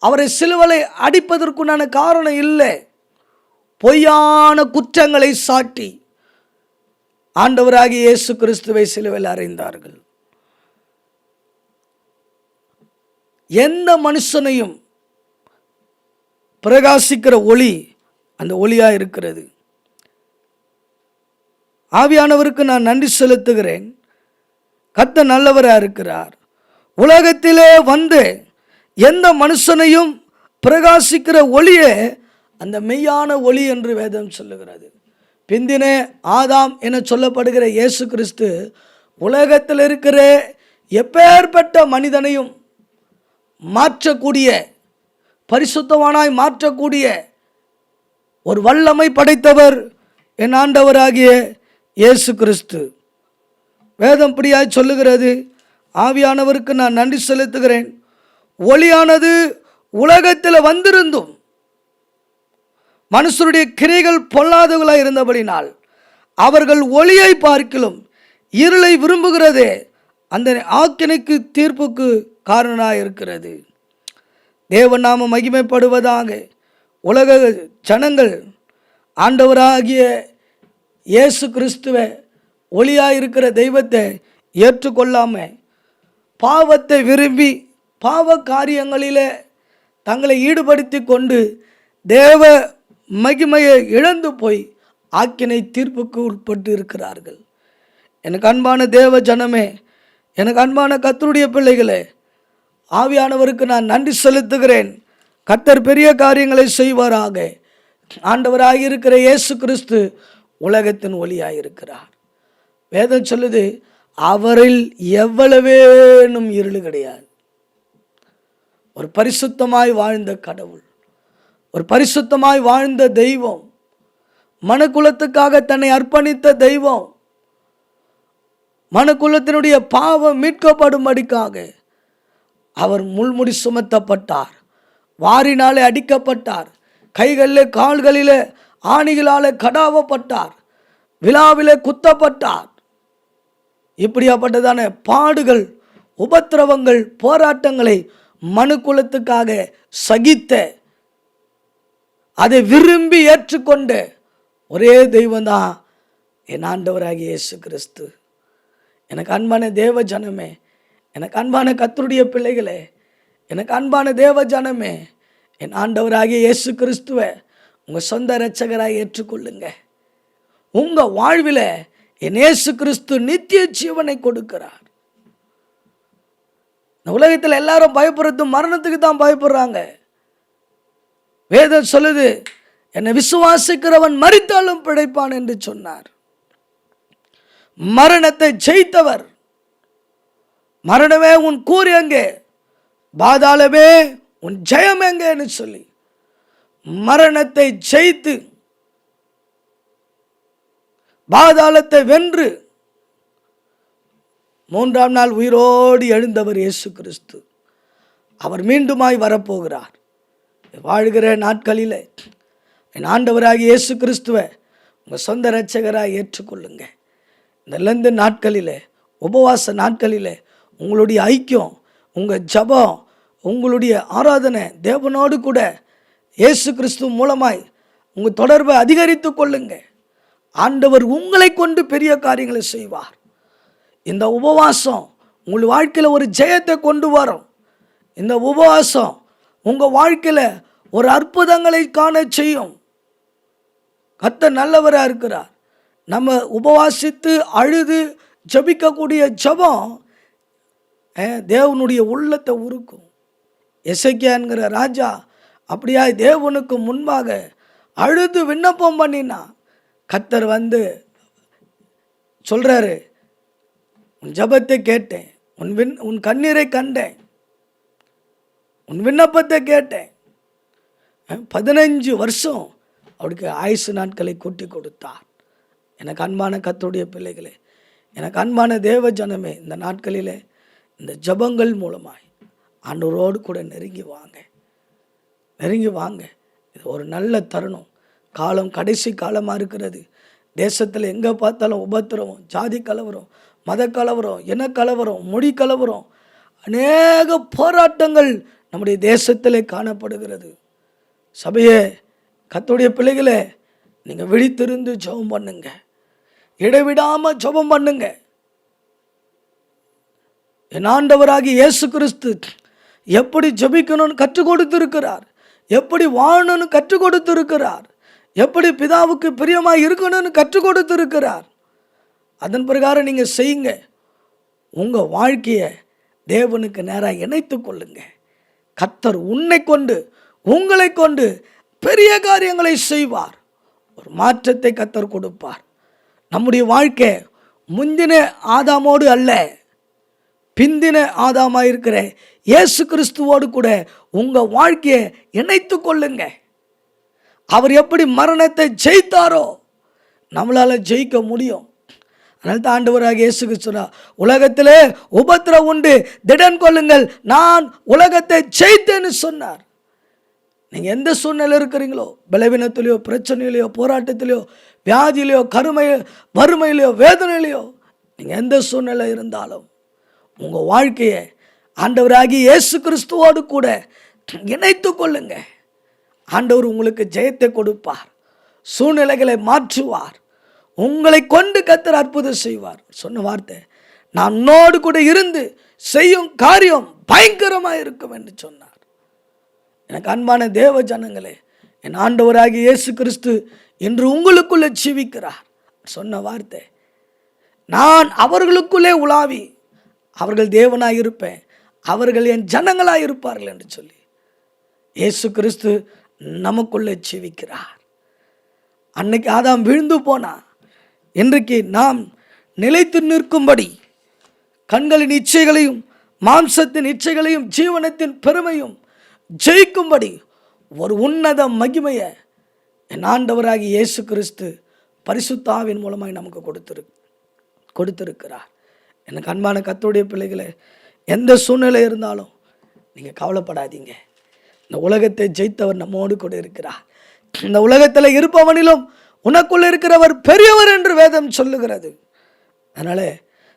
அவரை சிலுவையில் அடிப்பதற்குண்டான காரணம் இல்லை. பொய்யான குற்றங்களை சாட்டி ஆண்டவராகிய இயேசு கிறிஸ்துவை சிலுவையில் அறைந்தார்கள். எந்த மனுஷனையும் பிரகாசிக்கிற ஒளி அந்த ஒளியாக இருக்கிறது. ஆவியானவருக்கு நான் நன்றி செலுத்துகிறேன். கர்த்தர் நல்லவராக இருக்கிறார். உலகத்திலே வந்து எந்த மனுஷனையும் பிரகாசிக்கிற ஒளியே அந்த மெய்யான ஒளி என்று வேதம் சொல்லுகிறது. பிந்தின ஆதாம் என சொல்லப்படுகிற இயேசு கிறிஸ்து உலகத்தில் இருக்கிற எப்பேற்பட்ட மனிதனையும் மாற்றக்கூடிய, பரிசுத்தவானாய் மாற்றக்கூடிய ஒரு வல்லமை படைத்தவர் என் ஆண்டவராகிய இயேசு கிறிஸ்து. வேதம் இப்படியாய் சொல்லுகிறது. ஆவியானவருக்கு நான் நன்றி செலுத்துகிறேன். ஒளியானது உலகத்தில் வந்திருந்தும் மனுஷருடைய கிரைகள் பொல்லாதவர்களாக இருந்தபடினால் அவர்கள் ஒளியை பார்க்கிலும் இருளை விரும்புகிறதே அந்த ஆக்கினைக்கு தீர்ப்புக்கு காரணமாக இருக்கிறது. தேவன் நாம மகிமைப்படுவதாக. உலக ஜனங்கள் ஆண்டவராகிய இயேசு கிறிஸ்துவை ஒளியாக இருக்கிற தெய்வத்தை ஏற்றுக்கொள்ளாமல் பாவத்தை விரும்பி பாவ காரியங்களில் தங்களை ஈடுபடுத்தி கொண்டு தேவ மகிமையை இழந்து போய் ஆக்கினை தீர்ப்புக்கு உட்பட்டு இருக்கிறார்கள். எனக்கு அன்பான தேவ ஜனமே, எனக்கு அன்பான கர்த்தருடைய பிள்ளைகளே, ஆவியானவருக்கு நான் நன்றி செலுத்துகிறேன். கர்த்தர் பெரிய காரியங்களை செய்வாராக. ஆண்டவராக இருக்கிற இயேசு கிறிஸ்து உலகத்தின் ஒளியாயிருக்கிறார். வேதம் சொல்லுது, அவரில் எவ்வளவேனும் இருள் கிடையாது. ஒரு பரிசுத்தமாய் வாழ்ந்த கடவுள், ஒரு பரிசுத்தமாய் வாழ்ந்த தெய்வம், மனுக்குலத்துக்காக தன்னை அர்ப்பணித்த தெய்வம், மனுக்குலத்தினுடைய பாவம் மீட்கப்படும்படிக்காக அவர் முள்முடி சுமத்தப்பட்டார், வாரினாலே அடிக்கப்பட்டார், கைகளில் கால்களிலே ஆணிகளாலே கடாவப்பட்டார், விழாவிலே குத்தப்பட்டார். இப்படியாப்பட்டதான பாடுகள், உபத்திரவங்கள், போராட்டங்களை மனுக்குலத்துக்காக சகித்த, அதை விரும்பி ஏற்றுக்கொண்ட ஒரே தெய்வம் தான் என் ஆண்டவராகிய இயேசு கிறிஸ்து. எனக்கு அன்பான தேவ ஜனமே, எனக்கு அன்பான கர்த்தருடைய பிள்ளைகளே, எனக்கு அன்பான தேவ ஜனமே, என் ஆண்டவராகிய இயேசு கிறிஸ்துவை உங்கள் சொந்த இரட்சகராக ஏற்றுக்கொள்ளுங்க. உங்கள் வாழ்வில் என் இயேசு கிறிஸ்து நித்திய ஜீவனை கொடுக்கிறார். இந்த உலகத்தில் எல்லாரும் பயப்படுறது மரணத்துக்கு தான் பயப்படுறாங்க. வேதம் சொல்லுது, என்னை விசுவாசிக்கிறவன் மரித்தாலும் பிழைப்பான் என்று சொன்னார். மரணத்தை ஜெயித்தவர். மரணமே உன் கூறு எங்கே, பாதாளமே உன் ஜெயம் எங்கேன்னு சொல்லி மரணத்தை ஜெயித்து பாதாளத்தை வென்று 3ஆம் நாள் உயிரோடு எழுந்தவர் இயேசு கிறிஸ்து. அவர் மீண்டுமாய் வரப்போகிறார். வாழ்கிற நாட்களில் என் ஆண்டவராகிய இயேசு கிறிஸ்துவை உங்கள் சொந்த இரட்சகராக ஏற்றுக்கொள்ளுங்க. இந்த லெந்து நாட்களில், உபவாச நாட்களில் உங்களுடைய ஐக்கியம், உங்கள் ஜபம், உங்களுடைய ஆராதனை தேவனோடு கூட இயேசு கிறிஸ்து மூலமாய் உங்கள் தொடர்பை அதிகரித்து கொள்ளுங்க. ஆண்டவர் உங்களை கொண்டு பெரிய காரியங்களை செய்வார். இந்த உபவாசம் உங்கள் வாழ்க்கையில் ஒரு ஜெயத்தை கொண்டு வரும். இந்த உபவாசம் உங்கள் வாழ்க்கையில் ஒரு அற்புதங்களை காண செய்யும். கர்த்தர் நல்லவராக இருக்கிறார். நம்ம உபவாசித்து அழுது ஜபிக்கக்கூடிய ஜபம் தேவனுடைய உள்ளத்தை உருக்கும். எசேக்கியாங்கிற ராஜா அப்படியா தேவனுக்கு முன்பாக அழுது விண்ணப்பம் பண்ணினா, கர்த்தர் வந்து சொல்றாரு, உன் ஜபத்தை கேட்டேன், உன் கண்ணீரை கண்டேன், உன் விண்ணப்பத்தை கேட்டேன். 15 வருஷம் அவருக்கு ஆயுசு நாட்களை கூட்டி கொடுத்தார். எனக்கு அன்பான கர்த்தருடைய பிள்ளைகளே, எனக்கு அன்பான தேவ ஜனமே, இந்த நாட்களிலே இந்த ஜபங்கள் மூலமாய் ஆண்டவரோடு கூட நெருங்கி வாங்க, நெருங்கி வாங்க. இது ஒரு நல்ல தருணம். காலம் கடைசி காலமாக இருக்கிறது. தேசத்தில் எங்கே பார்த்தாலும் உபத்திரவம், ஜாதி கலவரம், மத கலவரம், இன கலவரம், மொழி கலவரம், அநேக போராட்டங்கள் நம்முடைய தேசத்திலே காணப்படுகிறது. சபையே, கர்த்தருடைய பிள்ளைகளே, நீங்கள் விழித்திருந்து ஜெபம் பண்ணுங்க, இடைவிடாமல் ஜெபம் பண்ணுங்க. என் ஆண்டவராகிய இயேசு கிறிஸ்து எப்படி ஜெபிக்கணும்னு கற்றுக் கொடுத்திருக்கிறார், எப்படி வாழணும்னு கற்றுக் கொடுத்திருக்கிறார், எப்படி பிதாவுக்கு பிரியமாக இருக்கணும்னு கற்றுக் கொடுத்திருக்கிறார். அதன் பிரகாரம் நீங்கள் செய்யுங்க. உங்கள் வாழ்க்கையை தேவனுக்கு நேராக இணைத்து கொள்ளுங்க. கர்த்தர் உன்னை கொண்டு, உங்களை கொண்டு பெரிய காரியங்களை செய்வார். ஒரு மாற்றத்தை கர்த்தர் கொடுப்பார். நம்முடைய வாழ்க்கை முந்தின ஆதாமோடு அல்ல, பிந்தின ஆதாமாக இருக்கிற இயேசு கிறிஸ்துவோடு கூட உங்கள் வாழ்க்கையை இணைத்து கொள்ளுங்க. அவர் எப்படி மரணத்தை ஜெயித்தாரோ நம்மளால் ஜெயிக்க முடியும். அதனால தான் ஆண்டவராக இயேசு கிறிஸ்து உலகத்திலே உபத்திரவம் உண்டு, திடன் கொள்ளுங்கள், நான் உலகத்தை ஜெயித்தேன்னு சொன்னார். நீங்கள் எந்த சூழ்நிலை இருக்கிறீங்களோ, பலவீனத்திலையோ, பிரச்சனையிலையோ, போராட்டத்திலையோ, வியாதியிலையோ, வறுமையிலையோ, வேதனையிலையோ, நீங்கள் எந்த சூழ்நிலை இருந்தாலும் உங்கள் வாழ்க்கையை ஆண்டவராகிய இயேசு கிறிஸ்துவோடு கூட இணைத்து கொள்ளுங்க. ஆண்டவர் உங்களுக்கு ஜெயத்தை கொடுப்பார், சூழ்நிலைகளை மாற்றுவார், உங்களை கொண்டு கர்த்தர் அற்புதம் செய்வார். சொன்ன வார்த்தை, நான் உன்னோடு கூட இருந்து செய்யும் காரியம் பயங்கரமாக இருக்கும் என்று சொன்னார். எனக்கு அன்பான தேவ ஜனங்களே, என் ஆண்டவராகிய இயேசு கிறிஸ்து இன்று உங்களுக்குள்ளே ஜீவிக்கிறார். சொன்ன வார்த்தை, நான் அவர்களுக்குள்ளே உலாவி அவர்கள் தேவனாக இருப்பேன், அவர்கள் என் ஜனங்களாக இருப்பார்கள் என்று சொல்லி இயேசு கிறிஸ்து நமக்குள்ளே ஜீவிக்கிறார். அன்னைக்கு ஆதாம் விழுந்து போனா, இன்றைக்கு நாம் நிலைத்து நிற்கும்படி கண்களின் இச்சைகளையும் மாம்சத்தின் இச்சைகளையும் ஜீவனத்தின் பெருமையும் ஜெயிக்கும்படி ஒரு உன்னத மகிமையை என் ஆண்டவராகிய இயேசு கிறிஸ்து பரிசுத்த ஆவியின் மூலமாய் நமக்கு கொடுத்திருக்கிறார். எனக்கு அன்பான கர்த்தருடைய பிள்ளைகளே, எந்த சூழ்நிலை இருந்தாலும் நீங்கள் கவலைப்படாதீங்க. இந்த உலகத்தை ஜெயித்தவர் நம்மோடு கூட இருக்கிறார். இந்த உலகத்தில் இருப்பவனிலும் உனக்குள்ள இருக்கிறவர் பெரியவர் என்று வேதம் சொல்லுகிறது. அதனால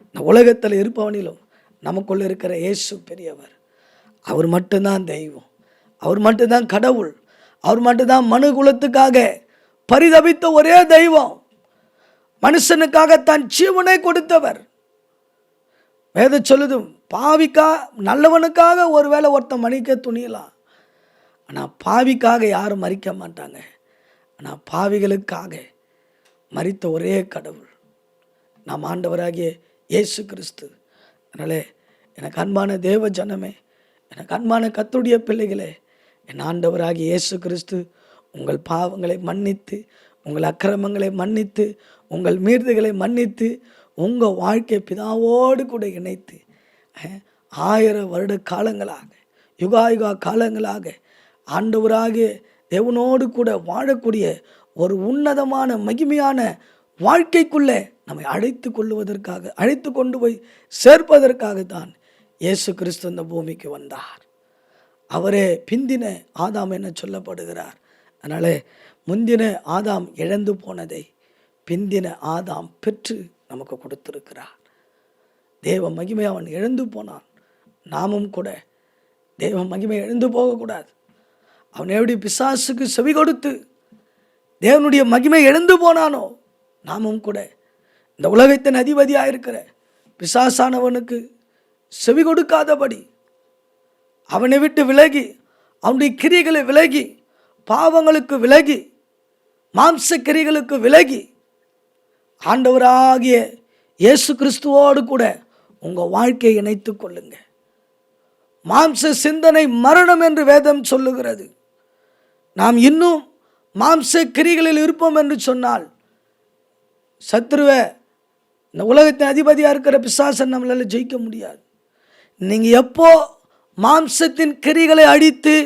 இந்த உலகத்தில் இருப்பவனிலும் நமக்குள்ள இருக்கிற இயேசு பெரியவர். அவர் மட்டும்தான் தெய்வம், அவர் மட்டும்தான் கடவுள், அவர் மட்டும்தான் மனு குலத்துக்காக பரிதபித்த ஒரே தெய்வம், மனுஷனுக்காக தன் ஜீவனை கொடுத்தவர். வேதம் சொல்லுது, நல்லவனுக்காக ஒருவேளை ஒருத்தன் மறிக்க துணியலாம், ஆனால் பாவிக்காக யாரும் மறிக்க மாட்டாங்க. ஆனால் பாவிகளுக்காக மரித்த ஒரே கடவுள் நாம் ஆண்டவராகிய இயேசு கிறிஸ்து. அதனாலே எனக்கு அன்பான தேவ ஜனமே, எனக்கு அன்பான கர்த்தருடைய பிள்ளைகளே, என் ஆண்டவராகிய இயேசு கிறிஸ்து உங்கள் பாவங்களை மன்னித்து, உங்கள் அக்கிரமங்களை மன்னித்து, உங்கள் மீறுதல்களை மன்னித்து, உங்கள் வாழ்க்கை பிதாவோடு கூட இணைத்து 1000 வருட காலங்களாக, யுகாயுகா காலங்களாக ஆண்டவராகிய தேவனோடு கூட வாழக்கூடிய ஒரு உன்னதமான மகிமையான வாழ்க்கைக்குள்ளே நம்மை அழைத்து கொண்டு போய் சேர்ப்பதற்காகத்தான் இயேசு கிறிஸ்து இந்த பூமிக்கு வந்தார். அவரே பிந்தின ஆதாம் என சொல்லப்படுகிறார். அதனாலே முந்தின ஆதாம் இழந்து போனதை பிந்தின ஆதாம் பெற்று நமக்கு கொடுத்திருக்கிறார். தேவ மகிமை அவன் இழந்து போனான், நாமும் கூட தேவ மகிமை இழந்து போகக்கூடாது. அவன் எப்படி பிசாசுக்கு செவி கொடுத்து தேவனுடைய மகிமை இழந்து போனானோ, நாமும் கூட இந்த உலகத்தின் அதிபதியாக இருக்கிற பிசாசானவனுக்கு செவி கொடுக்காதபடி, அவனை விட்டு விலகி, அவனுடைய கிரியைகளை விலகி, பாவங்களுக்கு விலகி, மாம்ச கிரிகளுக்கு விலகி, ஆண்டவராகிய இயேசு கிறிஸ்துவோடு கூட உங்கள் வாழ்க்கையை இணைத்து கொள்ளுங்க. மாம்ச சிந்தனை மரணம் என்று வேதம் சொல்லுகிறது. நாம் இன்னும் மாம்ச கிரிகளில் இருப்போம் என்று சொன்னால் சத்ருவை, இந்த உலகத்தின் அதிபதியாக இருக்கிற பிசாசன் நம்மளால ஜெயிக்க முடியாது. நீங்கள் எப்போ மாம்சத்தின் கிரிகளை அடித்து,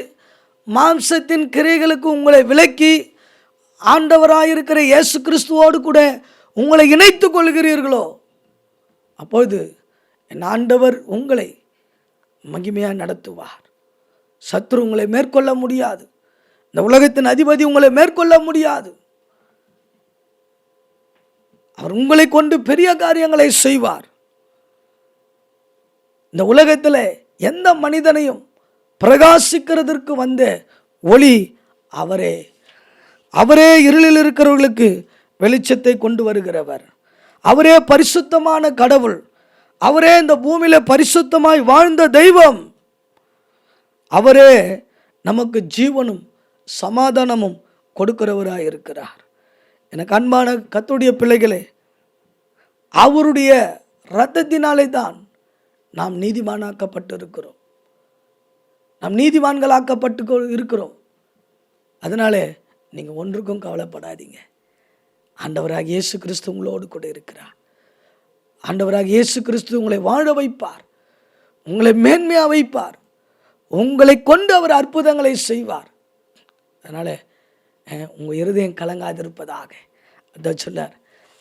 மாம்சத்தின் கிரிகளுக்கு உங்களை விலக்கி, ஆண்டவராயிருக்கிற இயேசு கிறிஸ்துவோடு கூட உங்களை இணைத்து கொள்கிறீர்களோ, அப்பொழுது என் ஆண்டவர் உங்களை மகிமையாக நடத்துவார். சத்ரு உங்களை மேற்கொள்ள முடியாது, இந்த உலகத்தின் அதிபதி உங்களை மேற்கொள்ள முடியாது. அவர் உங்களை கொண்டு பெரிய காரியங்களை செய்வார். இந்த உலகத்தில் எந்த மனிதனையும் பிரகாசிக்கிறதற்கு வந்த ஒளி அவரே. அவரே இருளில் இருக்கிறவர்களுக்கு வெளிச்சத்தை கொண்டு வருகிறவர். அவரே பரிசுத்தமான கடவுள். அவரே இந்த பூமியில பரிசுத்தமாய் வாழ்ந்த தெய்வம். அவரே நமக்கு ஜீவனும் சமாதானமும் கொடுக்கிறவராய் இருக்கிறார். எனக்கு அன்பான கர்த்தருடைய பிள்ளைகளே, அவருடைய இரத்தத்தினாலே தான் நாம் நீதிமானாக்கப்பட்டு இருக்கிறோம். நாம் நீதிமான்களாக்கப்பட்டு இருக்கிறோம். அதனாலே நீங்கள் ஒன்றுக்கும் கவலைப்படாதீங்க. ஆண்டவராக இயேசு கிறிஸ்து உங்களோடு கூட இருக்கிறார். ஆண்டவராக இயேசு கிறிஸ்து உங்களை வாழ வைப்பார், உங்களை மேன்மையாக வைப்பார், உங்களை கொண்டு அவர் அற்புதங்களை செய்வார். அதனால் உங்கள் இருதயம் கலங்காதிருப்பதாக அதான் சொல்லார்.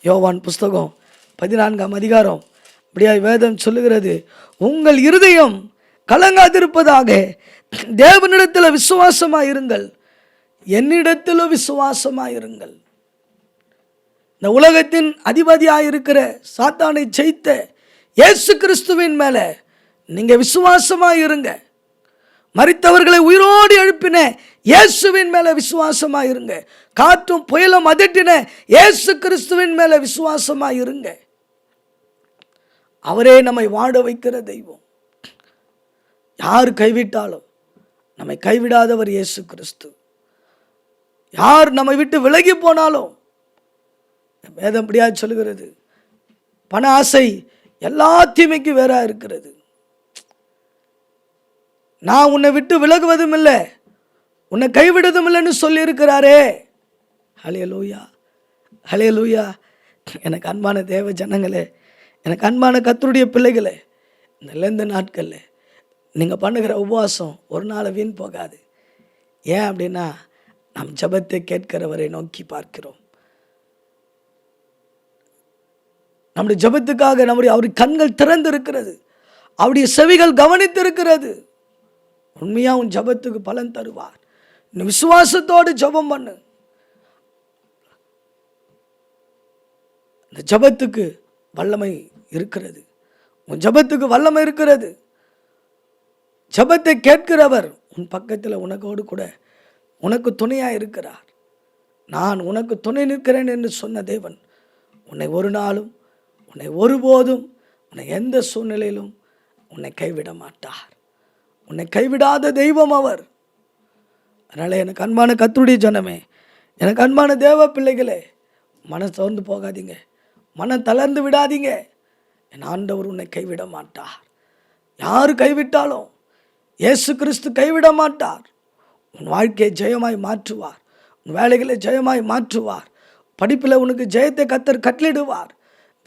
யோவான் புஸ்தகம் 14ஆம் அதிகாரம் அப்படியா வேதம் சொல்லுகிறது, உங்கள் இருதயம் கலங்காதிருப்பதாக தேவனிடத்தில் விசுவாசமாக இருங்கள், என்னிடத்திலும் விசுவாசமாக இருங்கள். இந்த உலகத்தின் அதிபதியாக இருக்கிற சாத்தானை ஜெயித்த இயேசு கிறிஸ்துவின் மேலே நீங்கள் விசுவாசமாக இருங்க. மரித்தவர்களை உயிரோடு எழுப்பின இயேசுவின் மேலே விசுவாசமாக இருங்க. காற்றும் புயலும் அதட்டின இயேசு கிறிஸ்துவின் மேலே விசுவாசமாக இருங்க. அவரே நம்மை வாழ வைக்கிற தெய்வம். யார் கைவிட்டாலும் நம்மை கைவிடாதவர் இயேசு கிறிஸ்து. யார் நம்மை விட்டு விலகி போனாலும், வேதம் அப்படியா சொல்லுகிறது, பண ஆசை எல்லா தீமைக்கு வேறா இருக்கிறது. நான் உன்னை விட்டு விலகுவதும் இல்லை, உன்னை கைவிடுவதும் இல்லைன்னு சொல்லியிருக்கிறாரே. ஹல்லேலூயா, ஹல்லேலூயா. எனக்கு அன்பான தேவ ஜனங்களே, எனக்கு அன்பான கர்த்தருடைய பிள்ளைகளே, இந்த லெந்த நாட்களில் நீங்கள் பண்ணுகிற உபவாசம் ஒரு நாள் வீண் போகாது. ஏன் அப்படின்னா, நாம் ஜெபத்தை கேட்கிறவரை நோக்கி பார்க்கிறோம். நம்முடைய ஜெபத்துக்காக அவருடைய கண்கள் திறந்து இருக்கிறது, அவருடைய செவிகள் கவனித்து இருக்கிறது. உண்மையாக உன் ஜெபத்துக்கு பலன் தருவார். விசுவாசத்தோடு ஜெபம் பண்ணு. இந்த ஜெபத்துக்கு வல்லமை இருக்கிறது. உன் ஜெபத்துக்கு வல்லமை இருக்கிறது. ஜெபத்தை கேட்கிறவர் உன் பக்கத்தில் உனக்கோடு கூட உனக்கு துணையாக இருக்கிறார். நான் உனக்கு துணை நிற்கிறேன் என்று சொன்ன தேவன் உன்னை ஒரு நாளும், உன்னை ஒருபோதும், உன்னை எந்த சூழ்நிலையிலும் உன்னை கைவிட மாட்டார். உன்னை கைவிடாத தெய்வம் அவர். அதனால் எனக்கு அன்பான கர்த்தருடைய ஜனமே, எனக்கு அன்பான தேவ பிள்ளைகளே, மனம் சோர்ந்து போகாதீங்க, மனம் தளர்ந்து விடாதீங்க. என் ஆண்டவர் உன்னை கைவிட மாட்டார். யார் கைவிட்டாலும் இயேசு கிறிஸ்து கைவிட மாட்டார். உன் வாழ்க்கையை ஜெயமாய் மாற்றுவார். உன் வேலைகளை ஜெயமாய் மாற்றுவார். படிப்பில் உனக்கு ஜெயத்தை கர்த்தர் கட்டளிடுவார்.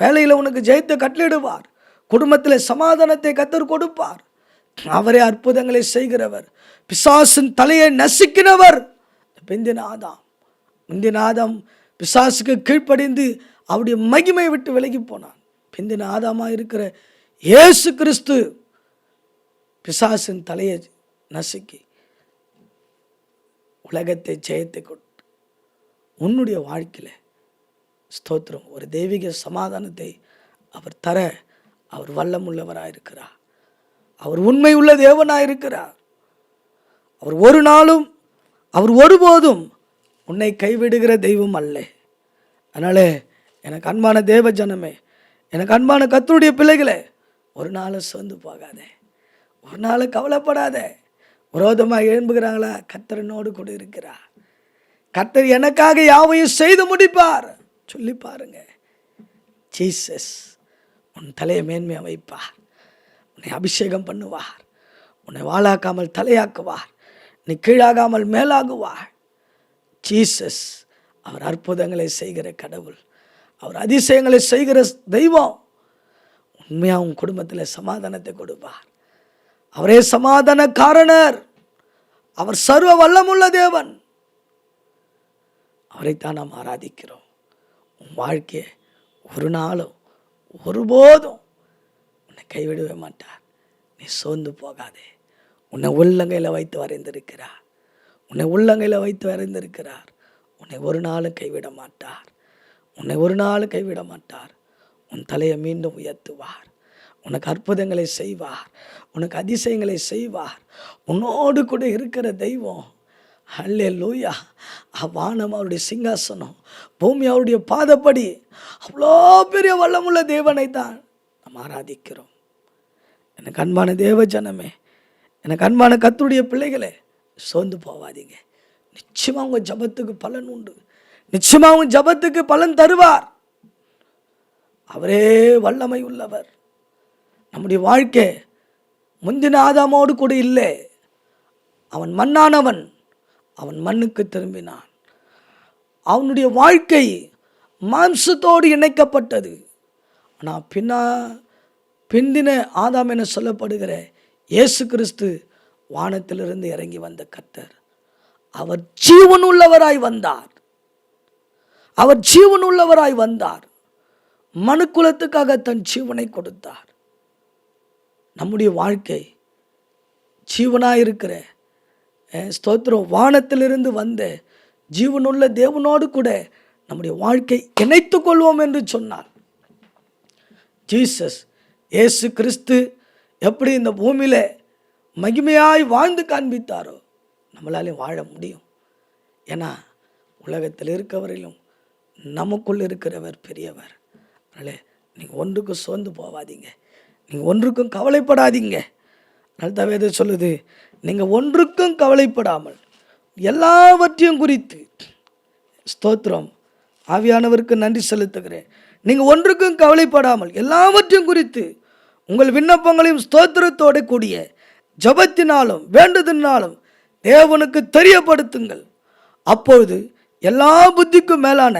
வேலையில் உனக்கு ஜெயத்தை கட்டளிடுவார். குடும்பத்தில் சமாதானத்தை கர்த்தர் கொடுப்பார். அவரே அற்புதங்களை செய்கிறவர். பிசாசின் தலையை நசுக்கினவர் முந்தின ஆதாம் பிசாசுக்கு கீழ்ப்படிந்து அவருடைய மகிமை விட்டு விலகி போனான். பிந்தின ஆதாமாக இருக்கிற இயேசு கிறிஸ்து பிசாசின் தலையை நசுக்கி உலகத்தை ஜெயத்தை கொடு. உன்னுடைய வாழ்க்கையில் ஸ்தோத்திரம், ஒரு தெய்வீக சமாதானத்தை அவர் தர அவர் வல்லமுள்ளவராக இருக்கிறார். அவர் உண்மை உள்ள தேவனாக இருக்கிறார். அவர் ஒரு நாளும், அவர் ஒருபோதும் உன்னை கைவிடுகிற தெய்வம் அல்ல. அதனால் எனக்கு அன்பான தேவ ஜனமே, எனக்கு அன்பான கர்த்தருடைய பிள்ளைகளே, ஒரு நாளும் சோர்ந்து போகாதே, ஒரு நாளும் கவலைப்படாதே. விரோதமாக எழும்புகிறாங்களா? கர்த்தர் என்னோடு கூட இருக்கிறார். கர்த்தர் எனக்காக யாவையும் செய்து முடிப்பார். சொல்லி பாருங்க. ஜீசஸ் உன் தலையை மேன்மையாக வைப்பார். உன்னை அபிஷேகம் பண்ணுவார். உன்னை வாளாக்காமல் தலையாக்குவார். நீ கீழாகாமல் மேலாகுவார். ஜீசஸ் அவர் அற்புதங்களை செய்கிற கடவுள். அவர் அதிசயங்களை செய்கிற தெய்வம். உண்மையாக உன் குடும்பத்தில் சமாதானத்தை கொடுப்பார். அவரே சமாதான காரணர். அவர் சர்வ வல்லமுள்ள தேவன். அவரைத்தான் நாம் ஆராதிக்கிறோம். உன் வாழ்க்கையை ஒரு நாளும் ஒருபோதும் உன்னை கைவிடவே மாட்டார். நீ சோர்ந்து போகாதே. உன்னை உள்ளங்கையில் வைத்து வரைந்திருக்கிறார். உன்னை உள்ளங்கையில் வைத்து வரைந்திருக்கிறார். உன்னை ஒரு நாளும் கைவிட மாட்டார். உன்னை ஒரு நாளும் கைவிட மாட்டார். உன் தலையை மீண்டும் உயர்த்துவார். உனக்கு அற்புதங்களை செய்வார். உனக்கு அதிசயங்களை செய்வார். உன்னோடு கூட இருக்கிற தெய்வம். அல்லேலூயா. வானம் அவருடைய சிங்காசனம், பூமி அவருடைய பாதப்படி. அவ்வளோ பெரிய வல்லமுள்ள தேவனை தான் நாம் ஆராதிக்கிறோம். எனக்கு அன்பான தேவ ஜனமே, எனக்கு அன்பான கர்த்தருடைய பிள்ளைகளே, சோர்ந்து போவாதீங்க. நிச்சயமாக உங்கள் ஜபத்துக்கு பலன் உண்டு. நிச்சயமாக உங்கள் ஜபத்துக்கு பலன் தருவார். அவரே வல்லமை உள்ளவர். நம்முடைய வாழ்க்கை முந்தின ஆதாமோடு கூட இல்லை. அவன் மண்ணானவன். அவன் மண்ணுக்கு திரும்பினான். அவனுடைய வாழ்க்கை மாம்சத்தோடு இணைக்கப்பட்டது. ஆனால் பிந்தின ஆதாம் என சொல்லப்படுகிற இயேசு கிறிஸ்து வானத்திலிருந்து இறங்கி வந்த கர்த்தர். அவர் ஜீவனுள்ளவராய் வந்தார். அவர் ஜீவனுள்ளவராய் வந்தார். மனுக்குலத்துக்காக தன் ஜீவனை கொடுத்தார். நம்முடைய வாழ்க்கை ஜீவனாயிருக்கிற ஸ்தோத்திரம் வானத்திலிருந்து வந்த ஜீவனுள்ள தேவனோடு கூட நம்முடைய வாழ்க்கை இணைத்து கொள்வோம் என்று சொன்னார். ஜீசஸ் இயேசு கிறிஸ்து எப்படி இந்த பூமியில் மகிமையாய் வாழ்ந்து காண்பித்தாரோ நம்மளாலையும் வாழ முடியும். ஏன்னா உலகத்தில் இருக்கவரையிலும் நமக்குள் இருக்கிறவர் பெரியவர். அதனால் நீங்கள் ஒன்றுக்கும் சோர்ந்து போவாதீங்க. நீங்கள் ஒன்றுக்கும் கவலைப்படாதீங்க. நல்ல வேதம் சொல்லுது, நீங்கள் ஒன்றுக்கும் கவலைப்படாமல் எல்லாவற்றையும் குறித்து ஸ்தோத்திரம் ஆவியானவருக்கு நன்றி செலுத்துகிறேன். நீங்கள் ஒன்றுக்கும் கவலைப்படாமல் எல்லாவற்றையும் குறித்து உங்கள் விண்ணப்பங்களையும் ஸ்தோத்திரத்தோடு கூடிய ஜபத்தினாலும் வேண்டுதலினாலும் தேவனுக்கு தெரியப்படுத்துங்கள். அப்பொழுது எல்லா புத்திக்கும் மேலான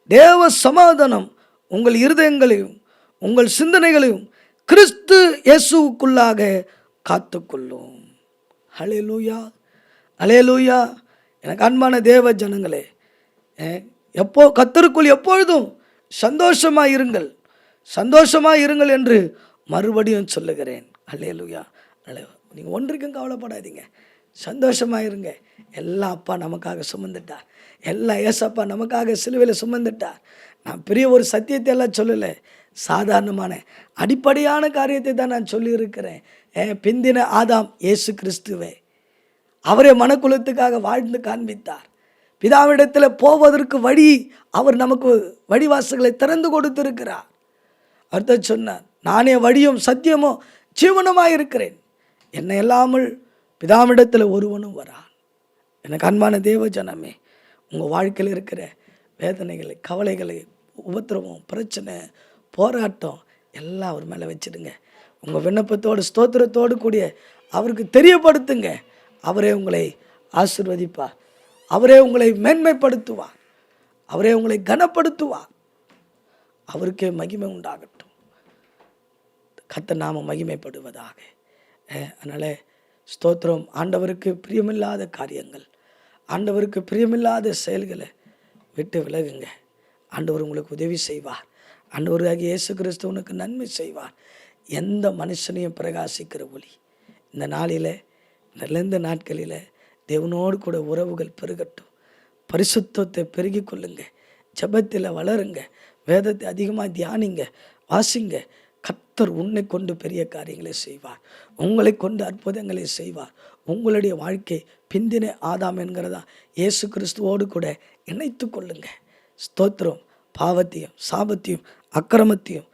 தேவ சமாதானம் உங்கள் இருதயங்களையும் உங்கள் சிந்தனைகளையும் கிறிஸ்து இயேசுவுக்குள்ளாக காத்துக்கொள்ளும். ஹல்லேலூயா, ஹல்லேலூயா. எனக்கு அன்பான தேவ ஜனங்களே, கர்த்தருக்குள் எப்பொழுதும் சந்தோஷமாக இருங்கள், சந்தோஷமாக இருங்கள் என்று மறுபடியும் சொல்லுகிறேன். ஹல்லேலூயா. நீங்கள் ஒன்றுக்கும் கவலைப்படாதீங்க, சந்தோஷமாக இருங்க. எல்லாம் அப்பா நமக்காக சுமந்துட்டார். எல்லாம் ஏசப்பா நமக்காக சிலுவையில் சுமந்துட்டார். நான் பெரிய ஒரு சத்தியத்தை எல்லாம் சொல்லலை, சாதாரணமான அடிப்படையான காரியத்தை தான் நான் சொல்லியிருக்கிறேன். பிந்தின ஆதாம் இயேசு கிறிஸ்துவே, அவரே மனக்குலத்துக்காக வாழ்ந்து காண்பித்தார். பிதாவிடத்தில் போவதற்கு வழி அவர் நமக்கு வழிவாசல்களை திறந்து கொடுத்திருக்கிறார். அவர் சொன்னார், நானே வழியும் சத்தியமும் ஜீவனுமாக இருக்கிறேன், என்னை இல்லாமல் பிதாவிடத்தில் ஒருவனும் வரான். எனக்கு அன்பான தேவ ஜனமே, உங்கள் வாழ்க்கையில் இருக்கிற வேதனைகளை, கவலைகளை, உபத்திரவம், பிரச்சனை, போராட்டம் எல்லாம் அவர் மேலே வச்சிடுங்க. உங்கள் விண்ணப்பத்தோடு ஸ்தோத்திரத்தோடு கூடிய அவருக்கு தெரியப்படுத்துங்க. அவரே உங்களை ஆசீர்வதிப்பார், அவரே உங்களை மேன்மைப்படுத்துவார், அவரே உங்களை கனப்படுத்துவார். அவருக்கே மகிமை உண்டாகட்டும். கர்த்தர் நாம மகிமைப்படுவதாக. அதனால் ஸ்தோத்திரம். ஆண்டவருக்கு பிரியமில்லாத காரியங்கள், ஆண்டவருக்கு பிரியமில்லாத செயல்களை விட்டு விலகுங்க. ஆண்டவர் உங்களுக்கு உதவி செய்வார். ஆண்டவராகிய இயேசு கிறிஸ்து உனக்கு நன்மை செய்வார். எந்த மனுஷனையும் பிரகாசிக்கிற ஒளி இந்த நாளில், இந்த நாட்களில் தேவனோடு கூட உறவுகள் பெருகட்டும். பரிசுத்தத்தை பெருகி கொள்ளுங்க. ஜெபத்தில் வளருங்க. வேதத்தை அதிகமாக தியானிங்க, வாசிங்க. கர்த்தர் உன்னை கொண்டு பெரிய காரியங்களை செய்வார். உங்களை கொண்டு அற்புதங்களை செய்வார். உங்களுடைய வாழ்க்கை பிந்தின ஆதாம் என்கிறதா இயேசு கிறிஸ்துவோடு கூட இணைத்து கொள்ளுங்க. ஸ்தோத்திரம். பாவத்தையும் சாபத்தையும் அக்கிரமத்தையும்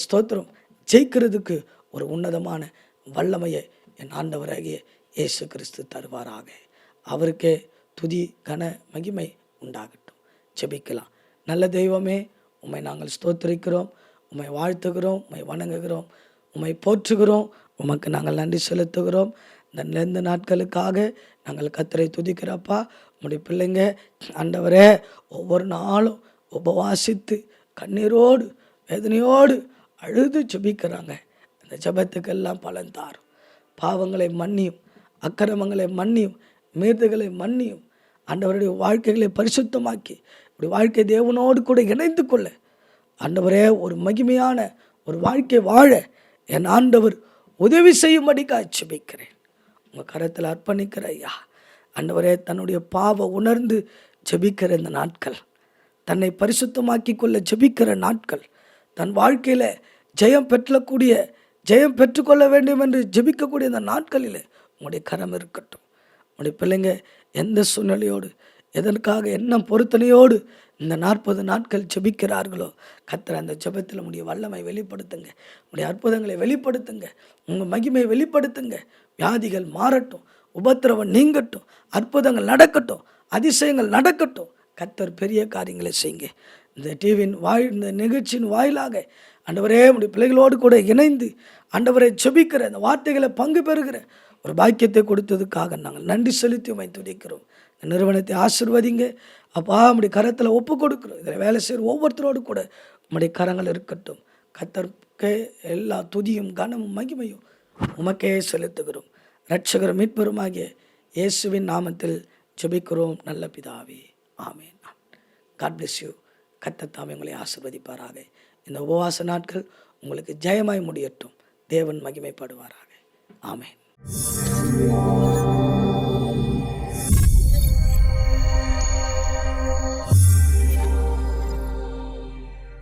ஸ்தோத்திரம் ஜெயிக்கிறதுக்கு ஒரு உன்னதமான வல்லமையை என் ஆண்டவராகிய இயேசு கிறிஸ்து தருவாராக. அவருக்கே துதி கன மகிமை உண்டாகட்டும். ஜெபிக்கலாம். நல்ல தெய்வமே, உம்மை நாங்கள் ஸ்தோத்திரிக்கிறோம், உம்மை வாழ்த்துகிறோம், உம்மை வணங்குகிறோம், உம்மை போற்றுகிறோம். உமக்கு நாங்கள் நன்றி செலுத்துகிறோம். இந்த நாட்களுக்காக நாங்கள் கர்த்தரை துதிக்கிறப்பா. உம்முடைய பிள்ளைங்க ஆண்டவரே ஒவ்வொரு நாளும் உபவாசித்து கண்ணீரோடு வேதனையோடு அழுது ஜெபிக்கிறாங்க. அந்த ஜெபத்துக்கெல்லாம் பலன் தாரும். பாவங்களை மன்னியும், அக்கிரமங்களை மன்னியும், மீறுதல்களை மன்னியும். ஆண்டவருடைய வாழ்க்கைகளை பரிசுத்தமாக்கி இப்படி வாழ்க்கை தேவனோடு கூட இணைந்து கொள்ள ஆண்டவரே ஒரு மகிமையான ஒரு வாழ்க்கை வாழ என் ஆண்டவர் உதவி செய்யும்படிக்காக ஜெபிக்கிறேன். உங்கள் கரத்தில் அர்ப்பணிக்கிற ஐயா. ஆண்டவரே, தன்னுடைய பாவ உணர்ந்து ஜெபிக்கிற இந்த நாட்கள், தன்னை பரிசுத்தமாக்கி கொள்ள ஜெபிக்கிற நாட்கள், தன் வாழ்க்கையில் ஜெயம் பெற்றுக்கொள்ள வேண்டும் என்று ஜெபிக்கக்கூடிய இந்த நாட்களில் உங்களுடைய கரம் இருக்கட்டும். உங்களுடைய பிள்ளைங்க எந்த சூழ்நிலையோடு, எதற்காக என்ன பொருத்தனையோடு இந்த 40 நாட்கள் ஜெபிக்கிறார்களோ, கர்த்தர் அந்த ஜெபத்தில் உங்களுடைய வல்லமை வெளிப்படுத்துங்க, உங்களுடைய அற்புதங்களை வெளிப்படுத்துங்க, உங்கள் மகிமையை வெளிப்படுத்துங்க. வியாதிகள் மாறட்டும், உபத்திரவம் நீங்கட்டும், அற்புதங்கள் நடக்கட்டும், அதிசயங்கள் நடக்கட்டும். கர்த்தர் பெரிய காரியங்களை செய்யுங்க. இந்த டிவியின் இந்த நிகழ்ச்சியின் வாயிலாக ஆண்டவரே உடைய பிள்ளைகளோடு கூட இணைந்து ஆண்டவரை ஜெபிக்கிற இந்த வார்த்தைகளை பங்கு பெறுகிற ஒரு பாக்கியத்தை கொடுத்ததுக்காக நாங்கள் நன்றி செலுத்தி உம்மை துதிக்கிறோம். இந்த நிறுவனத்தை ஆசீர்வதிங்க அப்பா. உம்முடைய கரத்தில் ஒப்பு கொடுக்குறோம். இதில் வேலை செய்கிற ஒவ்வொருத்தரோடு கூட உம்முடைய கரங்கள் இருக்கட்டும். கர்த்தருக்கே எல்லா துதியும் கனமும் மகிமையும் உமக்கே செலுத்துகிறோம். இரட்சகர் மீட்பெருமாகிய இயேசுவின் நாமத்தில் ஜெபிக்கிறோம் நல்ல பிதாவே, ஆமென். God bless you. கர்த்தர் தாமே உங்களை ஆசீர்வதிப்பாராக. இந்த உபவாச நாட்கள் உங்களுக்கு ஜெயமாய் முடியட்டும். தேவன் மகிமைப்படுவாராக. ஆமென்.